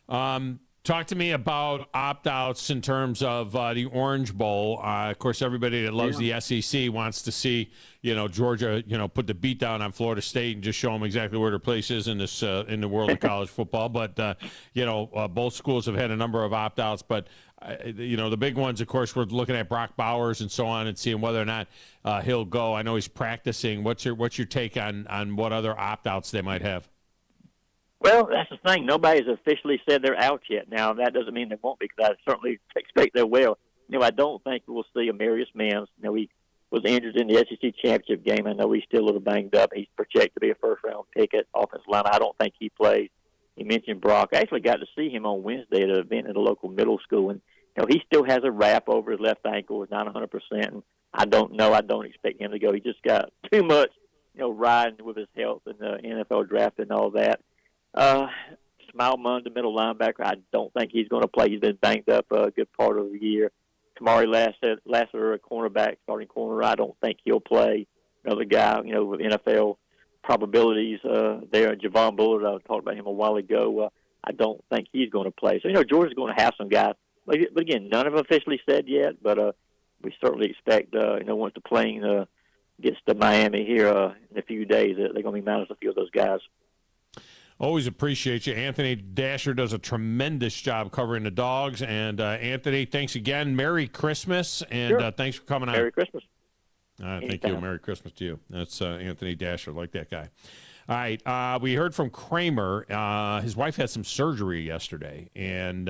Talk to me about opt-outs in terms of the Orange Bowl. Of course, everybody that loves the SEC wants to see, Georgia, put the beat down on Florida State and just show them exactly where their place is in this in the world of college football. But both schools have had a number of opt-outs. But the big ones, of course, we're looking at Brock Bowers and so on, and seeing whether or not he'll go. I know he's practicing. What's your take on what other opt-outs they might have? Well, that's the thing. Nobody's officially said they're out yet. Now, that doesn't mean they won't be, because I certainly expect they will. I don't think we'll see Amarius Mims. He was injured in the SEC championship game. I know he's still a little banged up. He's projected to be a first-round pick at offensive line. I don't think he plays. He mentioned Brock. I actually got to see him on Wednesday at an event at a local middle school, and he still has a wrap over his left ankle. It's not 100%. And I don't know. I don't expect him to go. He just got too much, riding with his health in the NFL draft and all that. Smile Munn, the middle linebacker, I don't think he's going to play. He's been banged up a good part of the year. Tamari Lassiter, a cornerback, starting corner, I don't think he'll play. Another guy, with NFL probabilities there. Javon Bullard, I talked about him a while ago. I don't think he's going to play. So, Georgia's going to have some guys. But again, none have officially said yet, but we certainly expect, once the plane gets to Miami here in a few days, they're going to be mounted a few of those guys. Always appreciate you. Anthony Dasher does a tremendous job covering the Dogs. And, Anthony, thanks again. Merry Christmas, and thanks for coming on. Merry Christmas. Thank you. Merry Christmas to you. That's Anthony Dasher. Like that guy. All right. We heard from Kramer. His wife had some surgery yesterday, and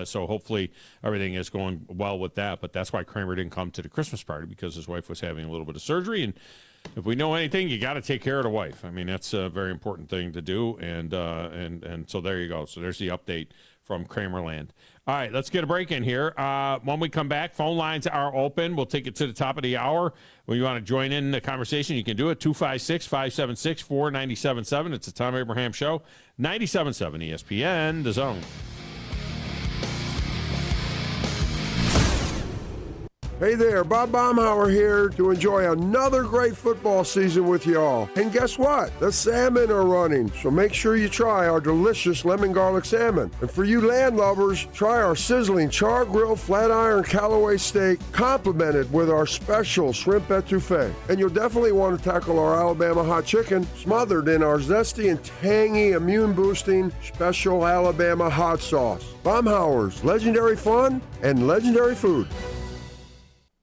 so hopefully everything is going well with that. But that's why Kramer didn't come to the Christmas party, because his wife was having a little bit of surgery. And if we know anything, you got to take care of the wife. I mean, that's a very important thing to do. And so there you go. So there's the update from Kramerland. All right, let's get a break in here. When we come back, phone lines are open. We'll take it to the top of the hour. When you want to join in the conversation, you can do it. 256-576-4977. It's the Thom Abraham Show. 97.7 ESPN, The Zone. Hey there, Bob Baumhauer here to enjoy another great football season with y'all. And guess what? The salmon are running, so make sure you try our delicious lemon garlic salmon. And for you land lovers, try our sizzling char grill flat iron Callaway steak complemented with our special shrimp etouffee. And you'll definitely want to tackle our Alabama hot chicken smothered in our zesty and tangy immune-boosting special Alabama hot sauce. Baumhauer's legendary fun and legendary food.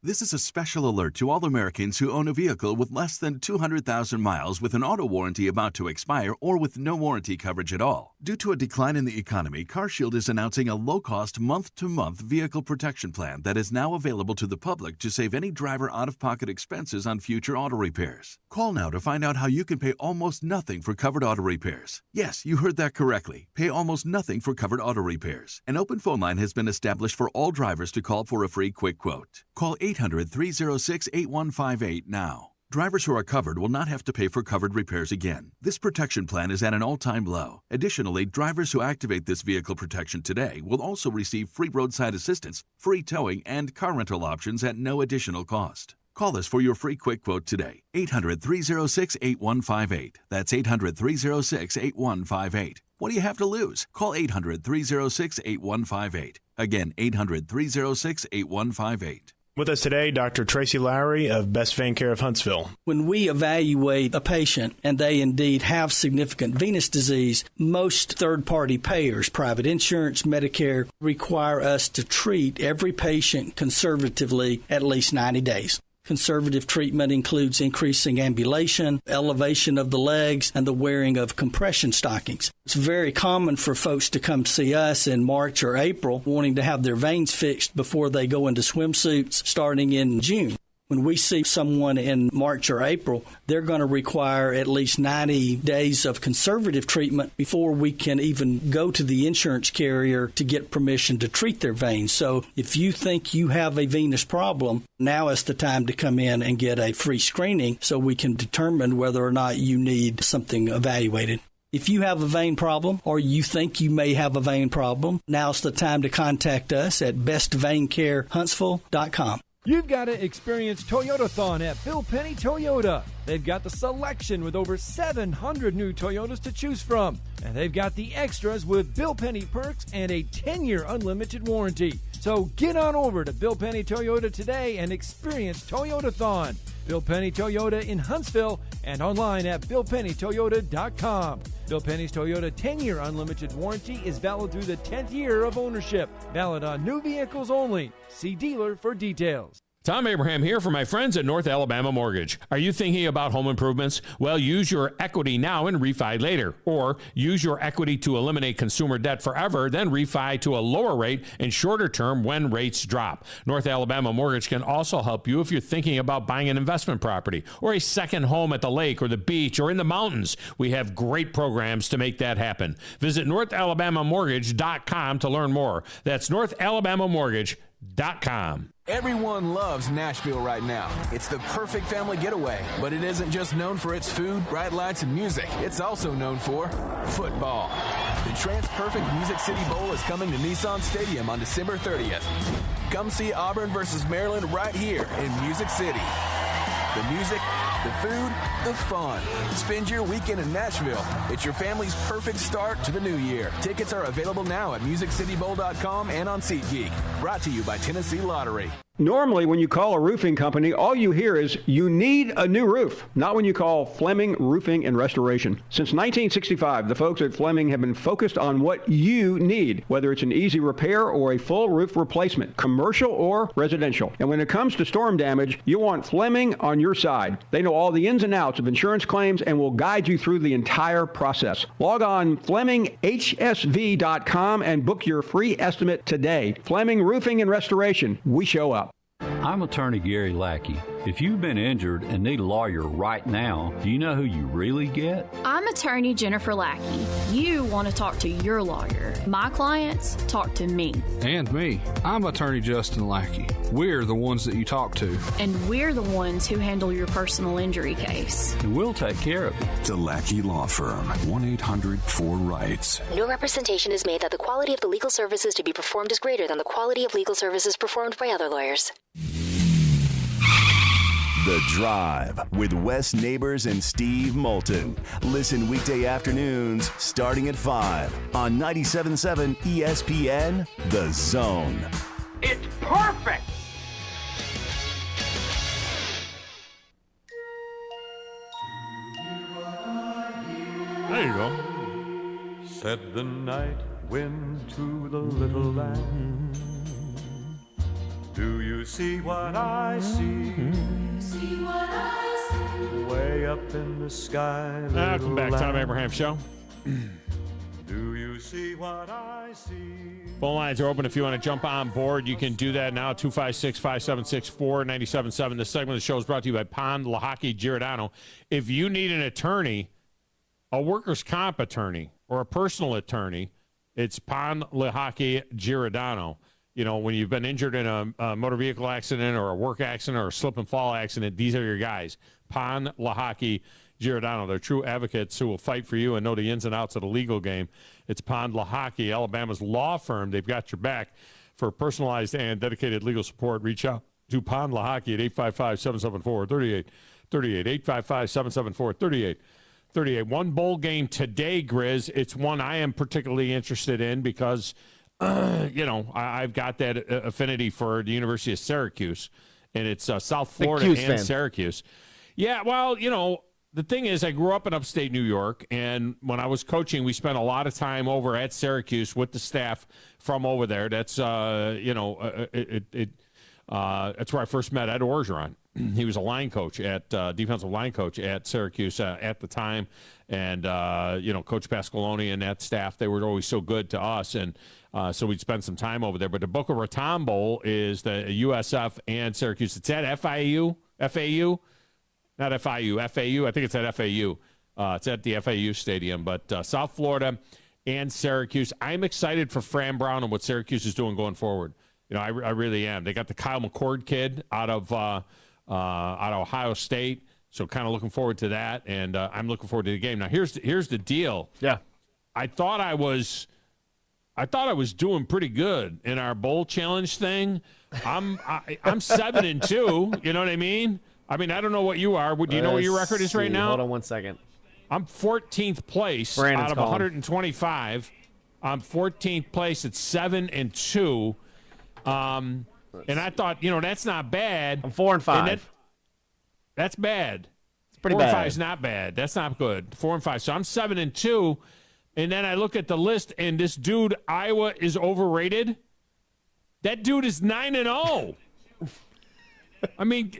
This is a special alert to all Americans who own a vehicle with less than 200,000 miles with an auto warranty about to expire or with no warranty coverage at all. Due to a decline in the economy, CarShield is announcing a low-cost month-to-month vehicle protection plan that is now available to the public to save any driver out-of-pocket expenses on future auto repairs. Call now to find out how you can pay almost nothing for covered auto repairs. Yes, you heard that correctly. Pay almost nothing for covered auto repairs. An open phone line has been established for all drivers to call for a free quick quote. Call 800-306-8158 now. Drivers who are covered will not have to pay for covered repairs again. This protection plan is at an all-time low. Additionally, drivers who activate this vehicle protection today will also receive free roadside assistance, free towing, and car rental options at no additional cost. Call us for your free quick quote today. 800-306-8158. That's 800-306-8158. What do you have to lose? Call 800-306-8158. Again, 800-306-8158. With us today, Dr. Tracy Lowry of Best Vein Care of Huntsville. When we evaluate a patient and they indeed have significant venous disease, most third-party payers, private insurance, Medicare, require us to treat every patient conservatively at least 90 days. Conservative treatment includes increasing ambulation, elevation of the legs, and the wearing of compression stockings. It's very common for folks to come see us in March or April wanting to have their veins fixed before they go into swimsuits starting in June. When we see someone in March or April, they're going to require at least 90 days of conservative treatment before we can even go to the insurance carrier to get permission to treat their veins. So if you think you have a venous problem, now is the time to come in and get a free screening so we can determine whether or not you need something evaluated. If you have a vein problem or you think you may have a vein problem, now's the time to contact us at bestveincarehuntsville.com. You've got to experience Toyotathon at Bill Penny Toyota. They've got the selection with over 700 new Toyotas to choose from. And they've got the extras with Bill Penny perks and a 10-year unlimited warranty. So get on over to Bill Penny Toyota today and experience Toyotathon. Bill Penny Toyota in Huntsville and online at BillPennyToyota.com. Bill Penny's Toyota 10-year unlimited warranty is valid through the 10th year of ownership. Valid on new vehicles only. See dealer for details. Tom Abraham here for my friends at North Alabama Mortgage. Are you thinking about home improvements? Well, use your equity now and refi later. Or use your equity to eliminate consumer debt forever, then refi to a lower rate and shorter term when rates drop. North Alabama Mortgage can also help you if you're thinking about buying an investment property or a second home at the lake or the beach or in the mountains. We have great programs to make that happen. Visit NorthAlabamaMortgage.com to learn more. That's NorthAlabamaMortgage.com. Everyone loves Nashville right now. It's the perfect family getaway, but it isn't just known for its food, bright lights, and music. It's also known for football. The TransPerfect Music City Bowl is coming to Nissan Stadium on December 30th. Come see Auburn versus Maryland right here in Music City. The music, the food, the fun. Spend your weekend in Nashville. It's your family's perfect start to the new year. Tickets are available now at MusicCityBowl.com and on SeatGeek. Brought to you by Tennessee Lottery. Normally, when you call a roofing company, all you hear is, you need a new roof. Not when you call Fleming Roofing and Restoration. Since 1965, the folks at Fleming have been focused on what you need, whether it's an easy repair or a full roof replacement, commercial or residential. And when it comes to storm damage, you want Fleming on your side. They know all the ins and outs of insurance claims and will guide you through the entire process. Log on FlemingHSV.com and book your free estimate today. Fleming Roofing and Restoration. We show up. I'm attorney Gary Lackey. If you've been injured and need a lawyer right now, do you know who you really get? I'm attorney Jennifer Lackey. You want to talk to your lawyer. My clients talk to me. And me. I'm attorney Justin Lackey. We're the ones that you talk to. And we're the ones who handle your personal injury case. And we'll take care of it. The Lackey Law Firm. 1-800-4RIGHTS. No representation is made that the quality of the legal services to be performed is greater than the quality of legal services performed by other lawyers. The Drive with Wes Neighbors and Steve Moulton. Listen weekday afternoons starting at 5 on 97.7 ESPN, The Zone. It's perfect! There you go. Said the night wind to the little lamb, do you see what I see? See what I see? Way up in the sky. Welcome back, Tom Abraham Show. Do you see what I see? Phone lines are open if you want to jump on board. You can do that now, 256-576-4977. This segment of the show is brought to you by Pond Lahaki Giordano. If you need an attorney, a workers' comp attorney, or a personal attorney, it's Pond Lahaki Giordano. You know, when you've been injured in a motor vehicle accident or a work accident or a slip and fall accident, these are your guys. Pond Lahaki Giordano. They're true advocates who will fight for you and know the ins and outs of the legal game. It's Pond Lahaki, Alabama's law firm. They've got your back. For personalized and dedicated legal support, reach out to Pond Lahaki at 855-774-3838. 855-774-3838. One bowl game today, Grizz. It's one I am particularly interested in because, I've got that affinity for the University of Syracuse, and it's South Florida and Syracuse. Yeah, well, the thing is, I grew up in upstate New York, and when I was coaching, we spent a lot of time over at Syracuse with the staff from over there. That's, that's where I first met Ed Orgeron. He was a line coach defensive line coach at Syracuse at the time. And, Coach Pasqualoni and that staff, they were always so good to us. And so we'd spend some time over there. But the Boca Raton Bowl is the USF and Syracuse. It's at FAU? Not FIU, FAU. I think it's at FAU. It's at the FAU Stadium. But South Florida and Syracuse. I'm excited for Fran Brown and what Syracuse is doing going forward. I really am. They got the Kyle McCord kid out of Ohio State, so kind of looking forward to that, and I'm looking forward to the game. Now, here's the deal. Yeah, I thought I was doing pretty good in our bowl challenge thing. I'm 7-2. You know what I mean? I don't know what you are. Do you know what your record is right now? Hold on one second. I'm 14th place out of 125. I'm 14th place at 7-2. And I thought, that's not bad. I'm 4-5. That's bad. It's pretty 4 bad. 4 and 5 is not bad. That's not good. 4 and 5. So I'm 7-2. And then I look at the list, and this dude, Iowa, is overrated. That dude is 9-0. I mean,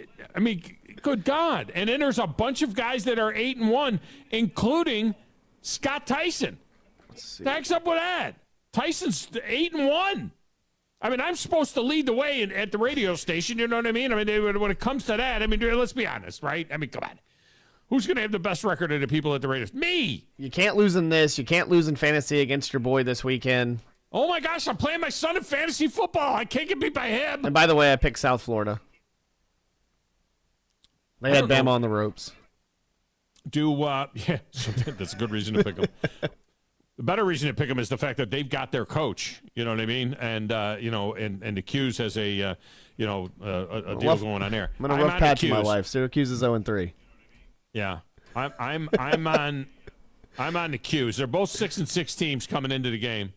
good God. And then there's a bunch of guys that are 8-1, including Scott Tyson. Let's see. The heck's up with that? Tyson's 8-1. I'm supposed to lead the way at the radio station. You know what I mean? When it comes to that, let's be honest, right? Come on. Who's going to have the best record of the people at the radio? Me. You can't lose in this. You can't lose in fantasy against your boy this weekend. Oh, my gosh. I'm playing my son in fantasy football. I can't get beat by him. And by the way, I picked South Florida. They had Bama on the ropes. Yeah, so that's a good reason to pick them. The better reason to pick them is the fact that they've got their coach. You know what I mean? And and the Q's has a deal going on there. I'm in a rough patch in my life. Syracuse is 0-3. Yeah, I'm on the Q's. They're both 6-6 teams coming into the game,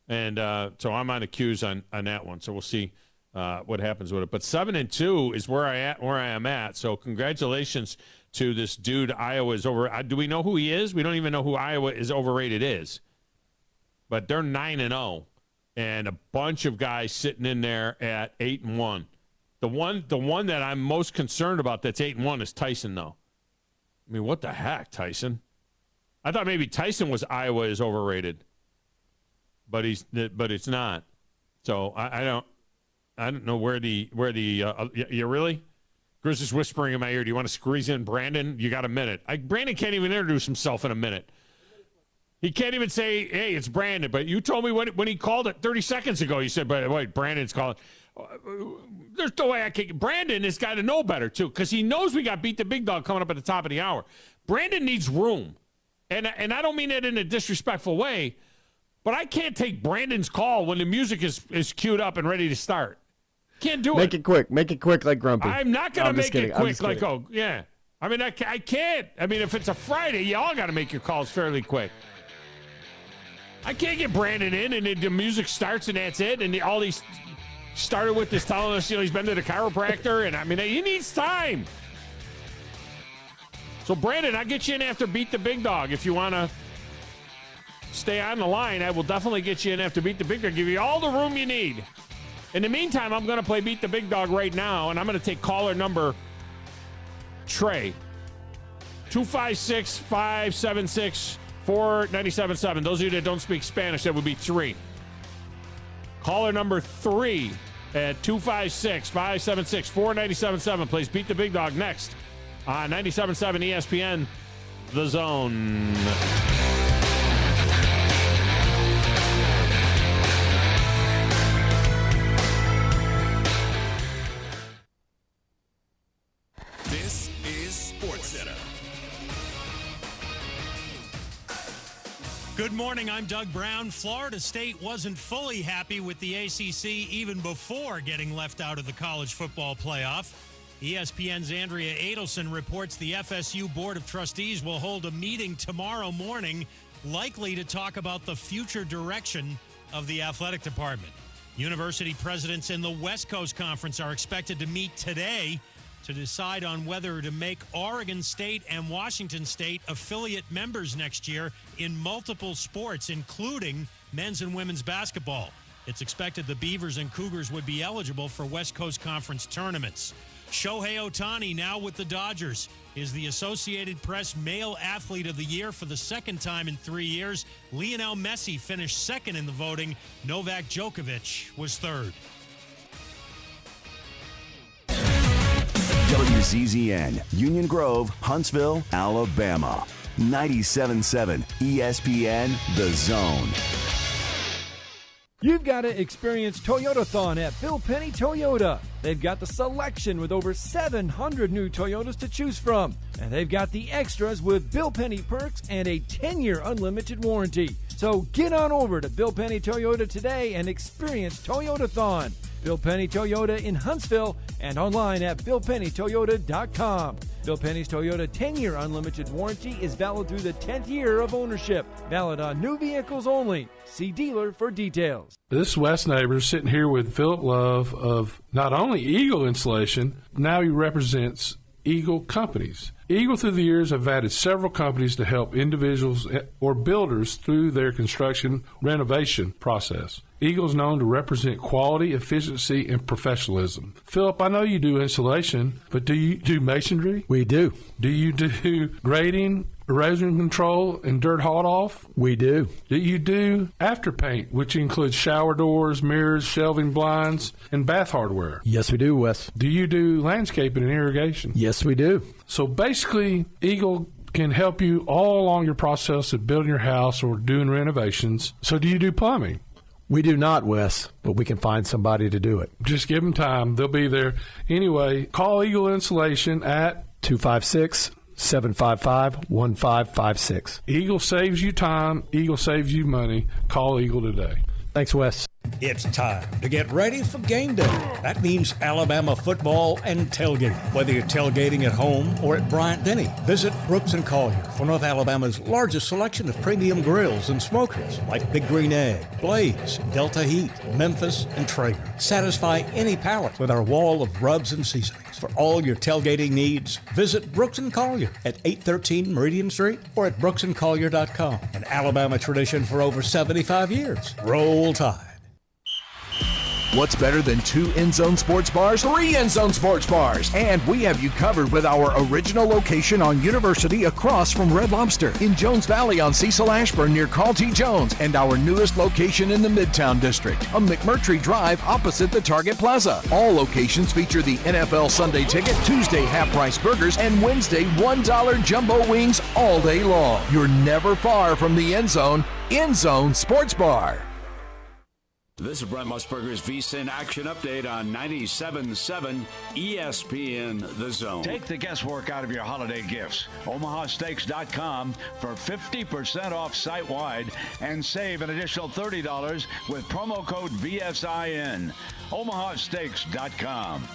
and so I'm on the Q's on that one. So we'll see what happens with it. But 7-2 is where I am at. So congratulations to this dude. Iowa is over. Do we know who he is? We don't even know who Iowa is overrated is. But they're 9-0, and a bunch of guys sitting in there at 8-1. The one that I'm most concerned about that's 8-1 is Tyson, though. What the heck, Tyson? I thought maybe Tyson was Iowa is overrated, but it's not. So I don't know where the you really? Grizz is whispering in my ear. Do you want to squeeze in Brandon? You got a minute. Brandon can't even introduce himself in a minute. He can't even say, hey, it's Brandon. But you told me when he called it 30 seconds ago, you said, but wait, Brandon's calling. There's no way I can. Brandon has got to know better, too, because he knows we got Beat the Big Dog coming up at the top of the hour. Brandon needs room. And I don't mean it in a disrespectful way, but I can't take Brandon's call when the music is queued up and ready to start. Can't do Make it quick. Make it quick like Grumpy. I'm not going to make it quick like, kidding. yeah. I mean, I can't. I mean, if it's a Friday, y'all got to make your calls fairly quick. I can't get Brandon in, and the music starts, and that's it. And all these started with this telling us, he's been to the chiropractor, and I mean, he needs time. So, Brandon, I'll get you in after Beat the Big Dog. If you want to stay on the line, I will definitely get you in after Beat the Big Dog. Give you all the room you need. In the meantime, I'm going to play Beat the Big Dog right now, and I'm going to take caller number Trey. 256-576-4977. Those of you that don't speak Spanish, that would be 3. Caller number 3 at 256-576-4977 plays Beat the Big Dog next on 97.7 ESPN, The Zone. This is SportsCenter. Good morning, I'm Doug Brown. Florida State wasn't fully happy with the ACC even before getting left out of the college football playoff. ESPN's Andrea Adelson reports the FSU Board of Trustees will hold a meeting tomorrow morning, likely to talk about the future direction of the athletic department. University presidents in the West Coast Conference are expected to meet today to decide on whether to make Oregon State and Washington State affiliate members next year in multiple sports, including men's and women's basketball. It's expected the Beavers and Cougars would be eligible for West Coast Conference tournaments. Shohei Ohtani, now with the Dodgers, is the Associated Press Male Athlete of the Year for the second time in 3 years. Lionel Messi finished second in the voting. Novak Djokovic was third. WZZN, Union Grove, Huntsville, Alabama. 97.7 ESPN, The Zone. You've got to experience Toyotathon at Bill Penny Toyota. They've got the selection with over 700 new Toyotas to choose from. And they've got the extras with Bill Penny perks and a 10-year unlimited warranty. So get on over to Bill Penny Toyota today and experience Toyotathon. Bill Penny Toyota in Huntsville and online at BillPennyToyota.com. Bill Penny's Toyota 10-year unlimited warranty is valid through the 10th year of ownership. Valid on new vehicles only. See dealer for details. This is Wes Neighbors sitting here with Philip Love of not only Eagle Insulation, now he represents Eagle Companies. Eagle through the years have added several companies to help individuals or builders through their construction renovation process. Eagle is known to represent quality, efficiency, and professionalism. Philip, I know you do insulation, but do you do masonry? We do. Do you do grading, erosion control, and dirt hauled off? We do. Do you do afterpaint, which includes shower doors, mirrors, shelving blinds, and bath hardware? Yes, we do, Wes. Do you do landscaping and irrigation? Yes, we do. So basically, Eagle can help you all along your process of building your house or doing renovations. So do you do plumbing? We do not, Wes, but we can find somebody to do it. Just give them time. They'll be there. Anyway, call Eagle Insulation at 256-755-1556. Eagle saves you time. Eagle saves you money. Call Eagle today. Thanks, Wes. It's time to get ready for game day. That means Alabama football and tailgating. Whether you're tailgating at home or at Bryant-Denny, visit Brooks & Collier for North Alabama's largest selection of premium grills and smokers like Big Green Egg, Blaze, Delta Heat, Memphis, and Traeger. Satisfy any palate with our wall of rubs and seasonings. For all your tailgating needs, visit Brooks & Collier at 813 Meridian Street or at brooksandcollier.com. An Alabama tradition for over 75 years. Roll Tide. What's better than 2 end-zone sports bars? 3 end-zone sports bars. And we have you covered with our original location on University across from Red Lobster, in Jones Valley on Cecil Ashburn near Carl T. Jones, and our newest location in the Midtown District on McMurtry Drive opposite the Target Plaza. All locations feature the NFL Sunday Ticket, Tuesday half-price burgers, and Wednesday $1 jumbo wings all day long. You're never far from the end zone. End Zone Sports Bar. This is Brent Musburger's VSiN Action Update on 97.7 ESPN The Zone. Take the guesswork out of your holiday gifts. OmahaSteaks.com for 50% off site-wide and save an additional $30 with promo code VSIN. OmahaSteaks.com.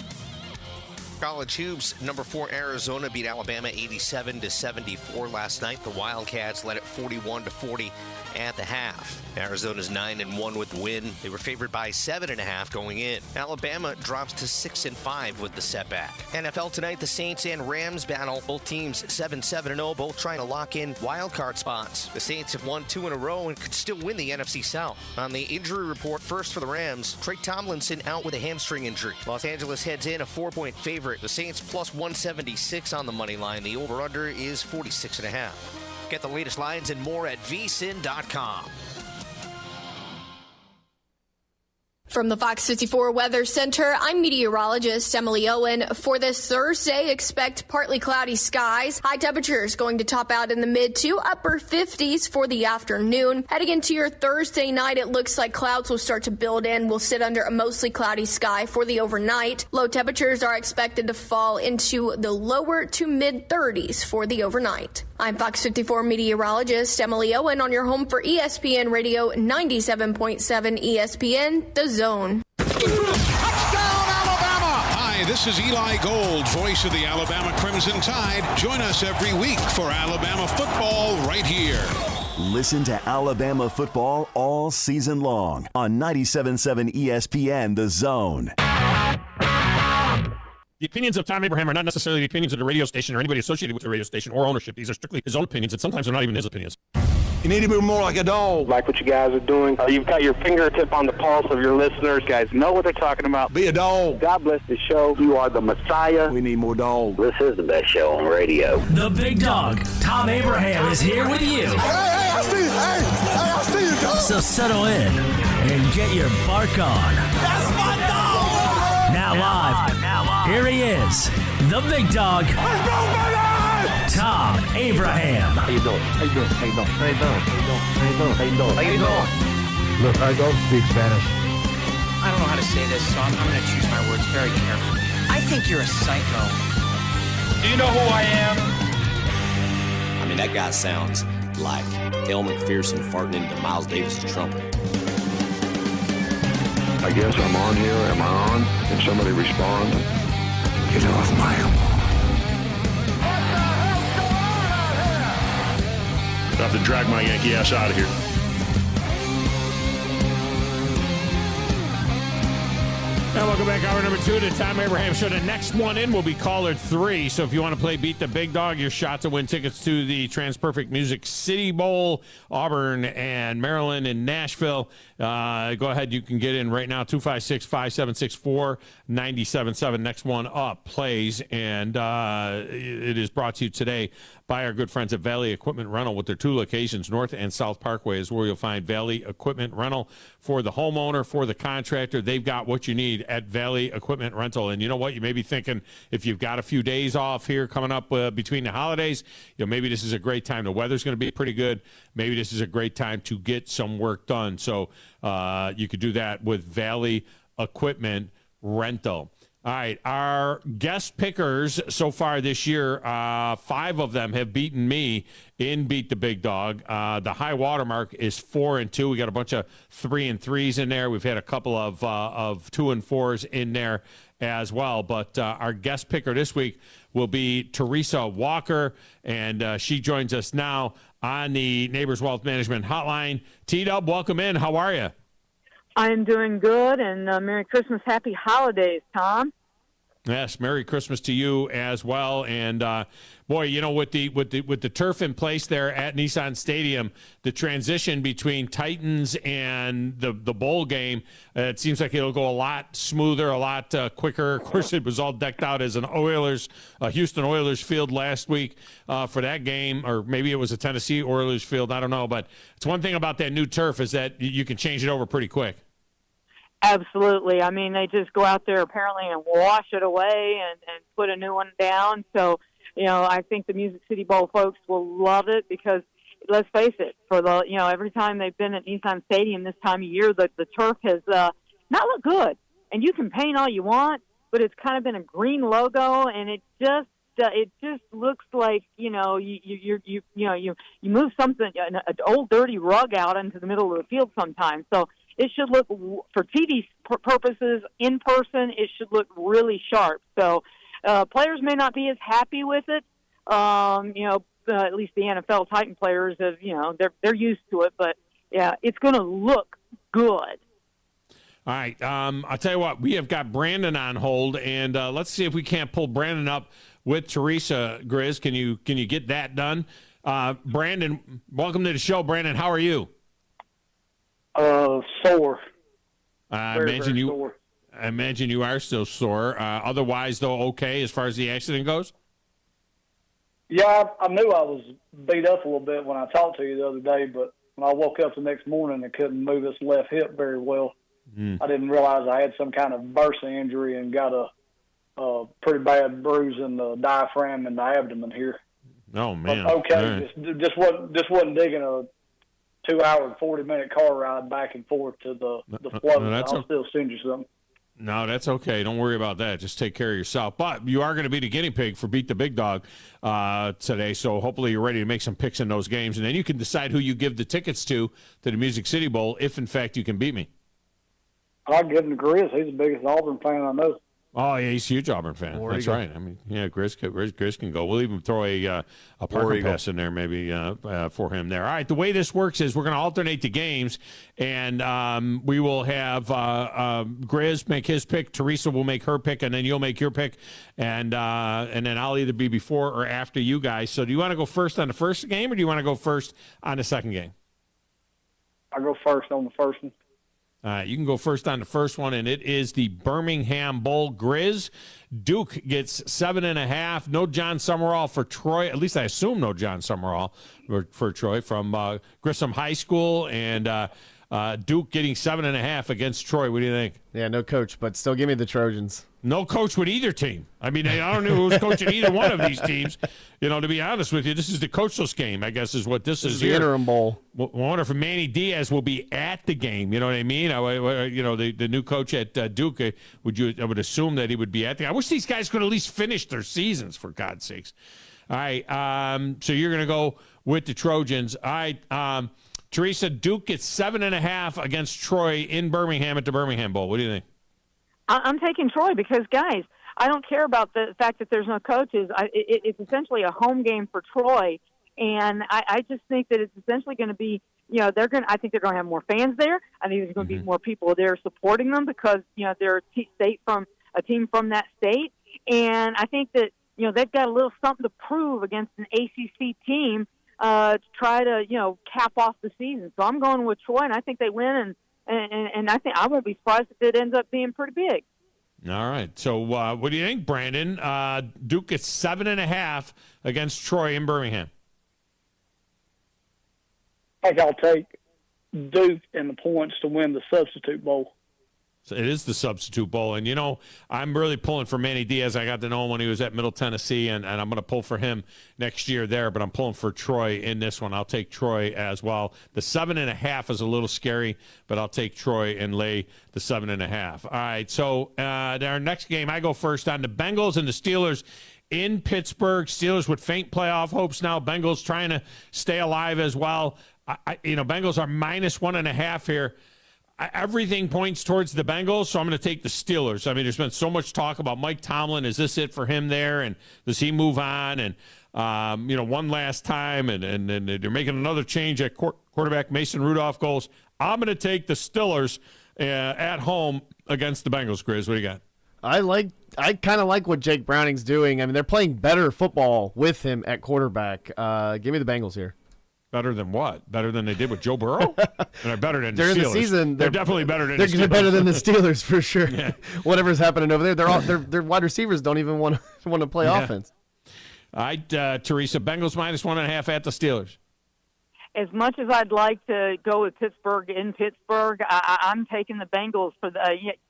College hoops, number 4 Arizona beat Alabama 87-74 last night. The Wildcats led it 41-40 at the half. Arizona's 9-1 with the win. They were favored by 7.5 going in. Alabama drops to 6-5 with the setback. NFL tonight, the Saints and Rams battle. Both teams 7-7-0, both trying to lock in wildcard spots. The Saints have won 2 in a row and could still win the NFC South. On the injury report, first for the Rams, Trey Tomlinson out with a hamstring injury. Los Angeles heads in a 4-point favorite. The Saints plus 176 on the money line. The over-under is 46.5. Get the latest lines and more at vsin.com. From the Fox 54 Weather Center, I'm meteorologist Emily Owen. For this Thursday, expect partly cloudy skies. High temperatures going to top out in the mid to upper 50s for the afternoon. Heading into your Thursday night, it looks like clouds will start to build in. We'll sit under a mostly cloudy sky for the overnight. Low temperatures are expected to fall into the lower to mid 30s for the overnight. I'm Fox 54 meteorologist Emily Owen on your home for ESPN Radio 97.7 ESPN, The Zone. Hi, this is Eli Gold, voice of the Alabama Crimson Tide. Join us every week for Alabama football right here. Listen to Alabama football all season long on 97.7 ESPN The Zone. The opinions of Thom Abraham are not necessarily the opinions of the radio station or anybody associated with the radio station or ownership. These are strictly his own opinions, and sometimes they're not even his opinions. You need to be more like a dog. Like what you guys are doing. You've got your fingertip on the pulse of your listeners. Guys know what they're talking about. Be a dog. God bless the show. You are the Messiah. We need more dogs. This is the best show on radio. The big dog, Thom Abraham, is here with you. Hey, I see you. Hey, I see you, dog. So settle in and get your bark on. That's my dog. Now live, here he is, the big dog, Thom Abraham. How you doing? How you doing? How you doing? How you doing? How you doing? How you doing? How you doing? Look, I don't speak Spanish. I don't know how to say this, so I'm going to choose my words very carefully. I think you're a psycho. Do you know who I am? I mean, that guy sounds like El McPherson farting into Miles Davis' trumpet. I guess I'm on here. Am I on? Can somebody respond? Get off my I have to drag my Yankee ass out of here. Now welcome back, hour number 2 to the Thom Abraham Show. The next one in will be caller 3. So if you want to play Beat the Big Dog, your shot to win tickets to the TransPerfect Music City Bowl, Auburn and Maryland and Nashville. Go ahead. You can get in right now, 256-5764-97.7. Next one up plays, and it is brought to you today by our good friends at Valley Equipment Rental with their 2 locations. North and South Parkway is where you'll find Valley Equipment Rental for the homeowner, for the contractor. They've got what you need at Valley Equipment Rental. And you know what? You may be thinking, if you've got a few days off here coming up between the holidays, maybe this is a great time. The weather's going to be pretty good. Maybe this is a great time to get some work done. So you could do that with Valley Equipment Rental. All right, our guest pickers so far this year, 5 of them have beaten me in Beat the Big Dog. The high watermark is 4-2. We got a bunch of 3-3s in there. We've had a couple of 2-4s in there as well. But our guest picker this week will be Teresa Walker, and she joins us now on the Neighbors Wealth Management Hotline. T-Dub, welcome in. How are you? I'm doing good, and Merry Christmas, Happy Holidays, Tom. Yes, Merry Christmas to you as well. And boy, with the turf in place there at Nissan Stadium, the transition between Titans and the bowl game, it seems like it'll go a lot smoother, a lot quicker. Of course, it was all decked out as an Houston Oilers field last week for that game, or maybe it was a Tennessee Oilers field. I don't know, but it's one thing about that new turf is that you can change it over pretty quick. Absolutely. I mean, they just go out there apparently and wash it away and put a new one down. So, I think the Music City Bowl folks will love it because let's face it, for the every time they've been at Nissan Stadium this time of year, the turf has not looked good. And you can paint all you want, but it's kind of been a green logo, and it just looks like you move something, an old dirty rug out into the middle of the field sometimes. So it should look, for TV purposes, in person, it should look really sharp. So players may not be as happy with it. At least the NFL Titan players have, they're used to it. But yeah, it's going to look good. All right. I'll tell you what, we have got Brandon on hold, and let's see if we can't pull Brandon up with Teresa. Grizz, can you get that done? Brandon, welcome to the show. Brandon, how are you? Sore. I very imagine you. Sore. I imagine you are still sore. Otherwise, though, okay as far as the accident goes. Yeah, I knew I was beat up a little bit when I talked to you the other day, but when I woke up the next morning, I couldn't move this left hip very well. I didn't realize I had some kind of bursa injury and got a pretty bad bruise in the diaphragm and the abdomen here. Oh man! But okay, right. just wasn't digging a 2-hour, 40-minute car ride back and forth to the float. I'll still send you something. No, that's okay. Don't worry about that. Just take care of yourself. But you are going to be the guinea pig for Beat the Big Dog today, so hopefully you're ready to make some picks in those games, and then you can decide who you give the tickets to the Music City Bowl if, in fact, you can beat me. I'll give him to Grizz. He's the biggest Auburn fan I know. Oh, yeah, he's a huge Auburn fan. That's right. I mean, yeah, Grizz can go. We'll even throw a parking pass in there maybe for him there. All right, the way this works is we're going to alternate the games, and we will have Grizz make his pick, Teresa will make her pick, and then you'll make your pick, and then I'll either be before or after you guys. So do you want to go first on the first game, or do you want to go first on the second game? I'll go first on the first one. You can go first on the first one, and it is the Birmingham Bowl. Grizz, Duke gets 7.5. No John Summerall for Troy. At least I assume no John Summerall for Troy from Grissom High School. And Duke getting 7.5 against Troy. What do you think? Yeah, no coach, but still give me the Trojans. No coach with either team. I mean, I don't know who's coaching either one of these teams. To be honest with you, this is the coachless game, I guess, is what this is the here. interim bowl. I wonder if Manny Diaz will be at the game. You know what I mean? The new coach at Duke, I would assume that he would be at the game. I wish these guys could at least finish their seasons, for God's sakes. All right, so you're going to go with the Trojans. All right, Teresa, Duke gets 7.5 against Troy in Birmingham at the Birmingham Bowl. What do you think? I'm taking Troy because, guys, I don't care about the fact that there's no coaches. It's essentially a home game for Troy, and I just think that it's essentially going to be, I think they're going to have more fans there. I think there's going to be more people there supporting them because, they're a team from that state, and I think that, they've got a little something to prove against an ACC team to try to, cap off the season. So I'm going with Troy, and I think they win, and I think I won't be surprised if it ends up being pretty big. All right. So what do you think, Brandon? Duke gets 7.5 against Troy in Birmingham. I think I'll take Duke and the points to win the Substitute Bowl. So it is the Substitute Bowl. And, I'm really pulling for Manny Diaz. I got to know him when he was at Middle Tennessee, and I'm going to pull for him next year there, but I'm pulling for Troy in this one. I'll take Troy as well. The 7.5 is a little scary, but I'll take Troy and lay the 7.5. All right, so our next game, I go first on the Bengals and the Steelers in Pittsburgh. Steelers with faint playoff hopes now. Bengals trying to stay alive as well. Bengals are -1.5 here. Everything points towards the Bengals, so I'm going to take the Steelers. I mean, there's been so much talk about Mike Tomlin. Is this it for him there? And does he move on? And, one last time, and they're making another change at quarterback. Mason Rudolph goes. I'm going to take the Steelers at home against the Bengals. Grizz, what do you got? I kind of like what Jake Browning's doing. I mean, they're playing better football with him at quarterback. Give me the Bengals here. Better than what? Better than they did with Joe Burrow? They're better than during the Steelers. The season. They're definitely better than the Steelers. They're better than the Steelers for sure. Yeah. Whatever's happening over there, their wide receivers don't even want to play offense. All right, Teresa, Bengals -1.5 at the Steelers. As much as I'd like to go with Pittsburgh in Pittsburgh, I'm taking the Bengals for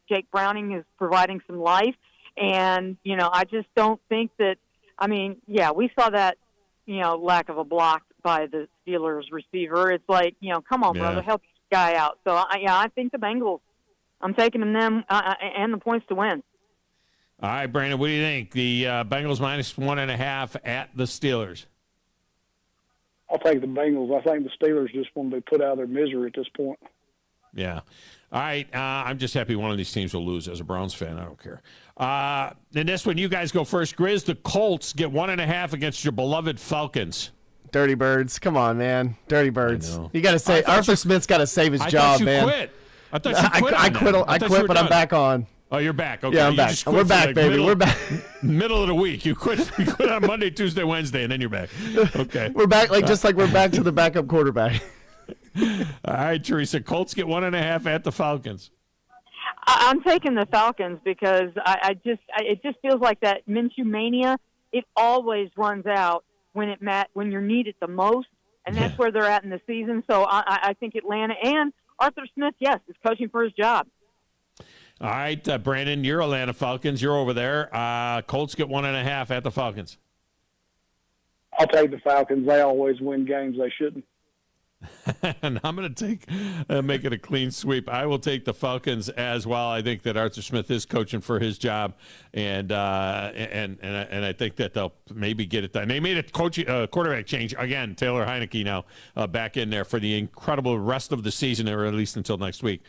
Jake Browning is providing some life, and I just don't think that. I mean, yeah, we saw that lack of a block by the Steelers receiver. It's like, come on, brother, help this guy out. So, I think the Bengals, I'm taking them and the points to win. All right, Brandon, what do you think? The Bengals minus 1.5 at the Steelers. I'll take the Bengals. I think the Steelers just want to be put out of their misery at this point. Yeah. All right. I'm just happy one of these teams will lose. As a Browns fan, I don't care. In this one, you guys go first. Grizz, the Colts get 1.5 against your beloved Falcons. Dirty Birds. Come on, man. Dirty Birds. You got to say, Arthur Smith's got to save his job, man. Quit. I thought you quit. I quit, but I'm back on. Oh, you're back. Okay. Yeah, I'm back. We're back, baby. We're back. Middle of the week. You quit on Monday, Tuesday, Wednesday, and then you're back. Okay. We're back, just like we're back to the backup quarterback. All right, Teresa. Colts get 1.5 at the Falcons. I'm taking the Falcons because it just feels like that Minshew mania. It always runs out when you're needed the most, and that's where they're at in the season. So I think Atlanta and Arthur Smith, yes, is coaching for his job. All right, Brandon, you're Atlanta Falcons. You're over there. Colts get 1.5 at the Falcons. I'll take the Falcons. They always win games they shouldn't. And I'm going to make it a clean sweep. I will take the Falcons as well. I think that Arthur Smith is coaching for his job, and I think that they'll maybe get it done. They made a quarterback change again. Taylor Heineke now back in there for the incredible rest of the season, or at least until next week.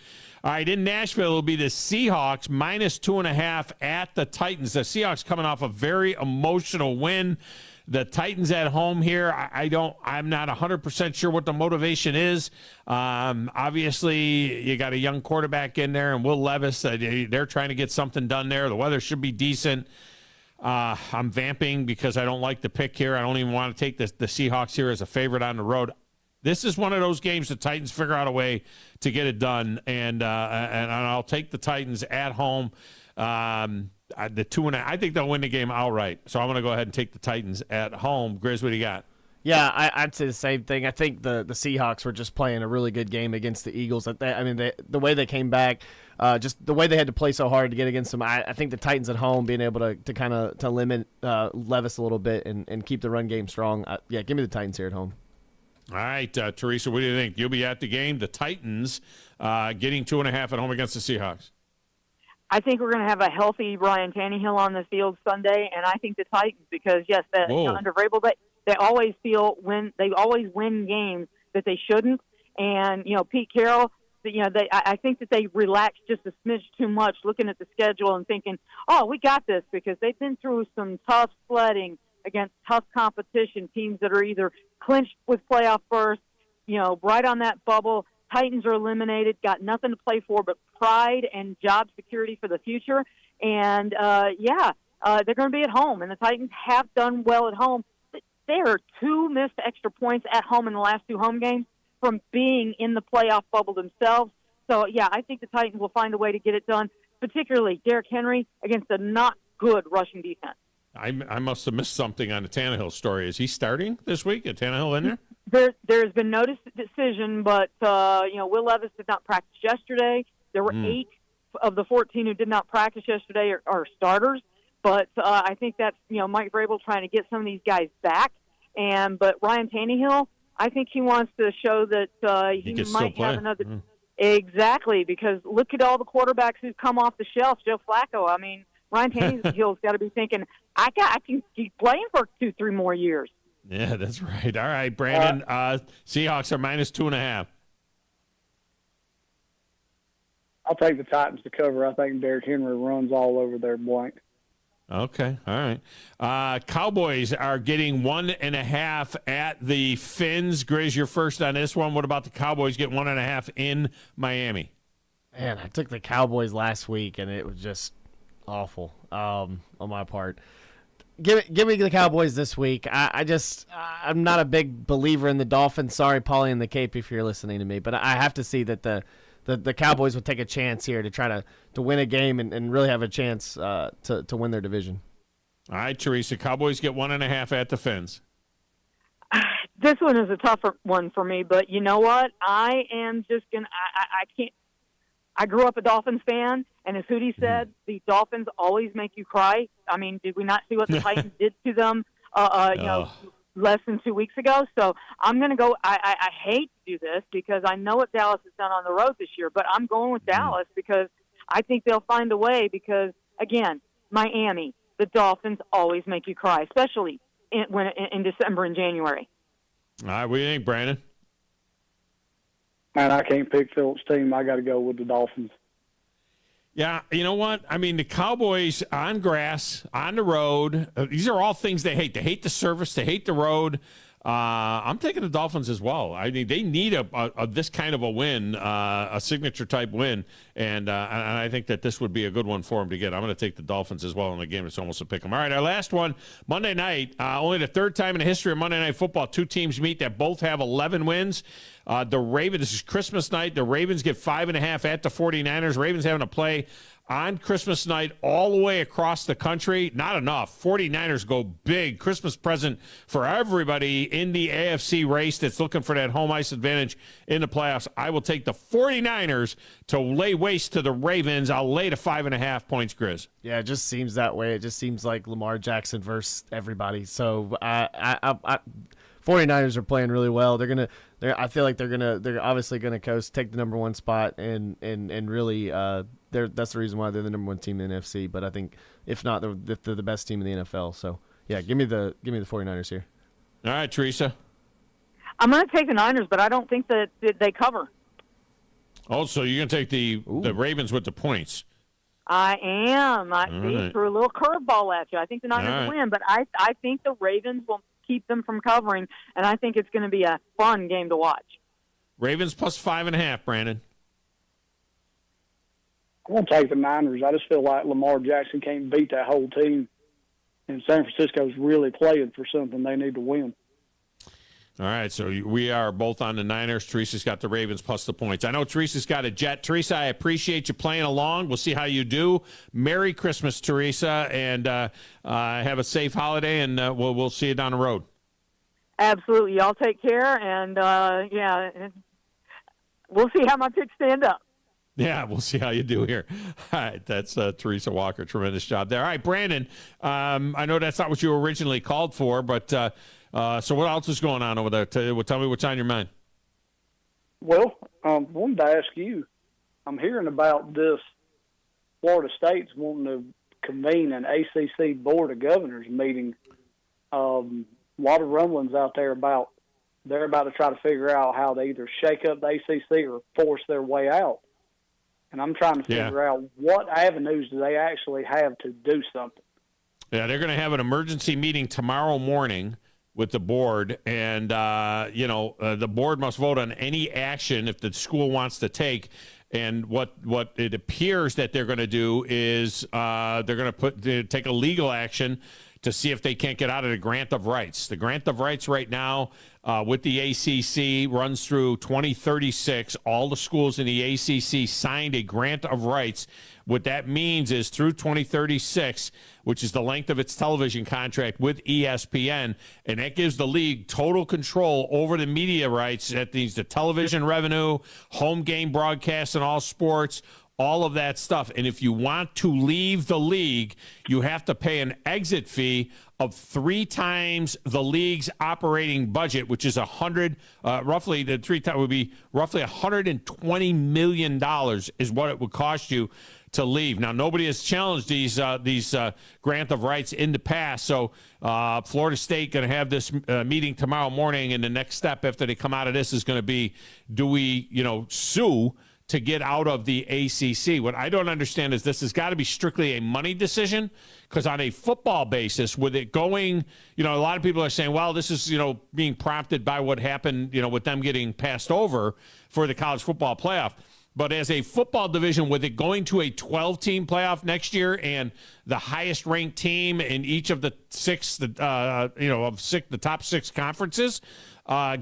All right, in Nashville, it'll be the Seahawks minus 2.5 at the Titans. The Seahawks coming off a very emotional win. The Titans at home here, I'm not 100% sure what the motivation is. Obviously, you got a young quarterback in there, and Will Levis, they're trying to get something done there. The weather should be decent. I'm vamping because I don't like the pick here. I don't even want to take the Seahawks here as a favorite on the road. This is one of those games the Titans figure out a way to get it done, and I'll take the Titans at home. The 2.5, I think they'll win the game outright. So I'm going to go ahead and take the Titans at home. Grizz, what do you got? Yeah, I'd say the same thing. I think the Seahawks were just playing a really good game against the Eagles. The way they came back, just the way they had to play so hard to get against them. I think the Titans at home being able to kind of limit Levis a little bit and keep the run game strong. Give me the Titans here at home. All right, Teresa, what do you think? You'll be at the game. The Titans getting 2.5 at home against the Seahawks. I think we're going to have a healthy Ryan Tannehill on the field Sunday, and I think the Titans, because yes, under Vrabel, they always always win games that they shouldn't. And Pete Carroll, I think that they relaxed just a smidge too much, looking at the schedule and thinking, "Oh, we got this," because they've been through some tough sledding against tough competition, teams that are either clinched with playoff berths, right on that bubble. Titans are eliminated, got nothing to play for but pride and job security for the future. And, they're going to be at home, and the Titans have done well at home. There are 2 missed extra points at home in the last 2 home games from being in the playoff bubble themselves. So, I think the Titans will find a way to get it done, particularly Derrick Henry against a not good rushing defense. I must have missed something on the Tannehill story. Is he starting this week? Is Tannehill in there? There's been no decision, but Will Levis did not practice yesterday. There were 8 of the 14 who did not practice yesterday are starters. But I think that's Mike Vrabel trying to get some of these guys back. But Ryan Tannehill, I think he wants to show that he might have another. Exactly, because look at all the quarterbacks who've come off the shelf. Joe Flacco. I mean, Ryan Tannehill's got to be thinking, I can keep playing for 2-3 more years. Yeah, that's right. All right, Brandon. Seahawks are minus 2.5. I'll take the Titans to cover. I think Derrick Henry runs all over their blank. Okay, all right. Cowboys are getting 1.5 at the Finns. Grizz, you're first on this one. What about the Cowboys get 1.5 in Miami? Man, I took the Cowboys last week, and it was just awful on my part. Give me the Cowboys this week. I'm not a big believer in the Dolphins. Sorry, Paulie and the Cape, if you're listening to me, but I have to see that the Cowboys would take a chance here to try to win a game and really have a chance to win their division. All right, Teresa, Cowboys get 1.5 at the Finns. This one is a tougher one for me, but you know what? I am just going to – I can't – I grew up a Dolphins fan, and as Hootie said, the Dolphins always make you cry. I mean, did we not see what the Titans did to them, less than 2 weeks ago. So I'm going to go. I hate to do this because I know what Dallas has done on the road this year, but I'm going with Dallas because I think they'll find a way because, again, Miami, the Dolphins always make you cry, especially in December and January. All right, what do you think, Brandon? Man, I can't pick Phillips' team. I got to go with the Dolphins. Yeah, you know what? I mean, the Cowboys on grass, on the road, these are all things they hate. They hate the service. They hate the road. I'm taking the Dolphins as well. I mean, they need a this kind of a win, a signature-type win, and I think that this would be a good one for them to get. I'm going to take the Dolphins as well in the game. It's almost a pick 'em. All right, our last one, Monday night, only the third time in the history of Monday Night Football, two teams meet that both have 11 wins. The Ravens, this is Christmas night. The Ravens get 5.5 at the 49ers. Ravens having to play on Christmas night all the way across the country. Not enough. 49ers go big. Christmas present for everybody in the AFC race that's looking for that home ice advantage in the playoffs. I will take the 49ers to lay waste to the Ravens. I'll lay to 5.5 points, Grizz. Yeah, it just seems that way. It just seems like Lamar Jackson versus everybody. So 49ers are playing really well. I feel like they're obviously gonna coast, take the number one spot, and really that's the reason why they're the number one team in the NFC. But I think if not, they're the best team in the NFL. So yeah, give me the 49ers here. All right, Teresa. I'm going to take the Niners, but I don't think that they cover. Oh, so you're going to take the Ravens with the points. I am. I threw a little curveball at you. I think the Niners win, but I think the Ravens will keep them from covering, and I think it's going to be a fun game to watch. Ravens plus 5.5, Brandon. I'm going to take the Niners. I just feel like Lamar Jackson can't beat that whole team, and San Francisco's really playing for something they need to win. All right, so we are both on the Niners. Teresa's got the Ravens plus the points. I know Teresa's got a jet. Teresa, I appreciate you playing along. We'll see how you do. Merry Christmas, Teresa, and have a safe holiday, and we'll see you down the road. Absolutely. Y'all take care, and, we'll see how my picks stand up. Yeah, we'll see how you do here. All right, that's Teresa Walker. Tremendous job there. All right, Brandon, I know that's not what you originally called for, but so what else is going on over there? Tell me what's on your mind. Well, I wanted to ask you, I'm hearing about this Florida State's wanting to convene an ACC Board of Governors meeting. A lot of rumblings out there about they're about to try to figure out how they either shake up the ACC or force their way out. And I'm trying to figure out what avenues do they actually have to do something. Yeah, they're going to have an emergency meeting tomorrow morning with the board, and the board must vote on any action if the school wants to take. And what it appears that they're going to do is they're going to take a legal action to see if they can't get out of the grant of rights. The grant of rights right now with the ACC runs through 2036. All the schools in the ACC signed a grant of rights. What that means is through 2036, which is the length of its television contract with ESPN, and that gives the league total control over the media rights. That means the television revenue, home game broadcasts in all sports, all of that stuff. And if you want to leave the league, you have to pay an exit fee of 3 times the league's operating budget, which is roughly the 3 times would be roughly $120 million is what it would cost you to leave. Now, nobody has challenged these grant of rights in the past. So Florida State going to have this meeting tomorrow morning, and the next step after they come out of this is going to be, do we, sue to get out of the ACC? What I don't understand is this has got to be strictly a money decision, because on a football basis, with it going, a lot of people are saying, well, this is, being prompted by what happened, with them getting passed over for the college football playoff. But as a football division, with it going to a 12-team playoff next year, and the highest-ranked team in each of the the top 6 conferences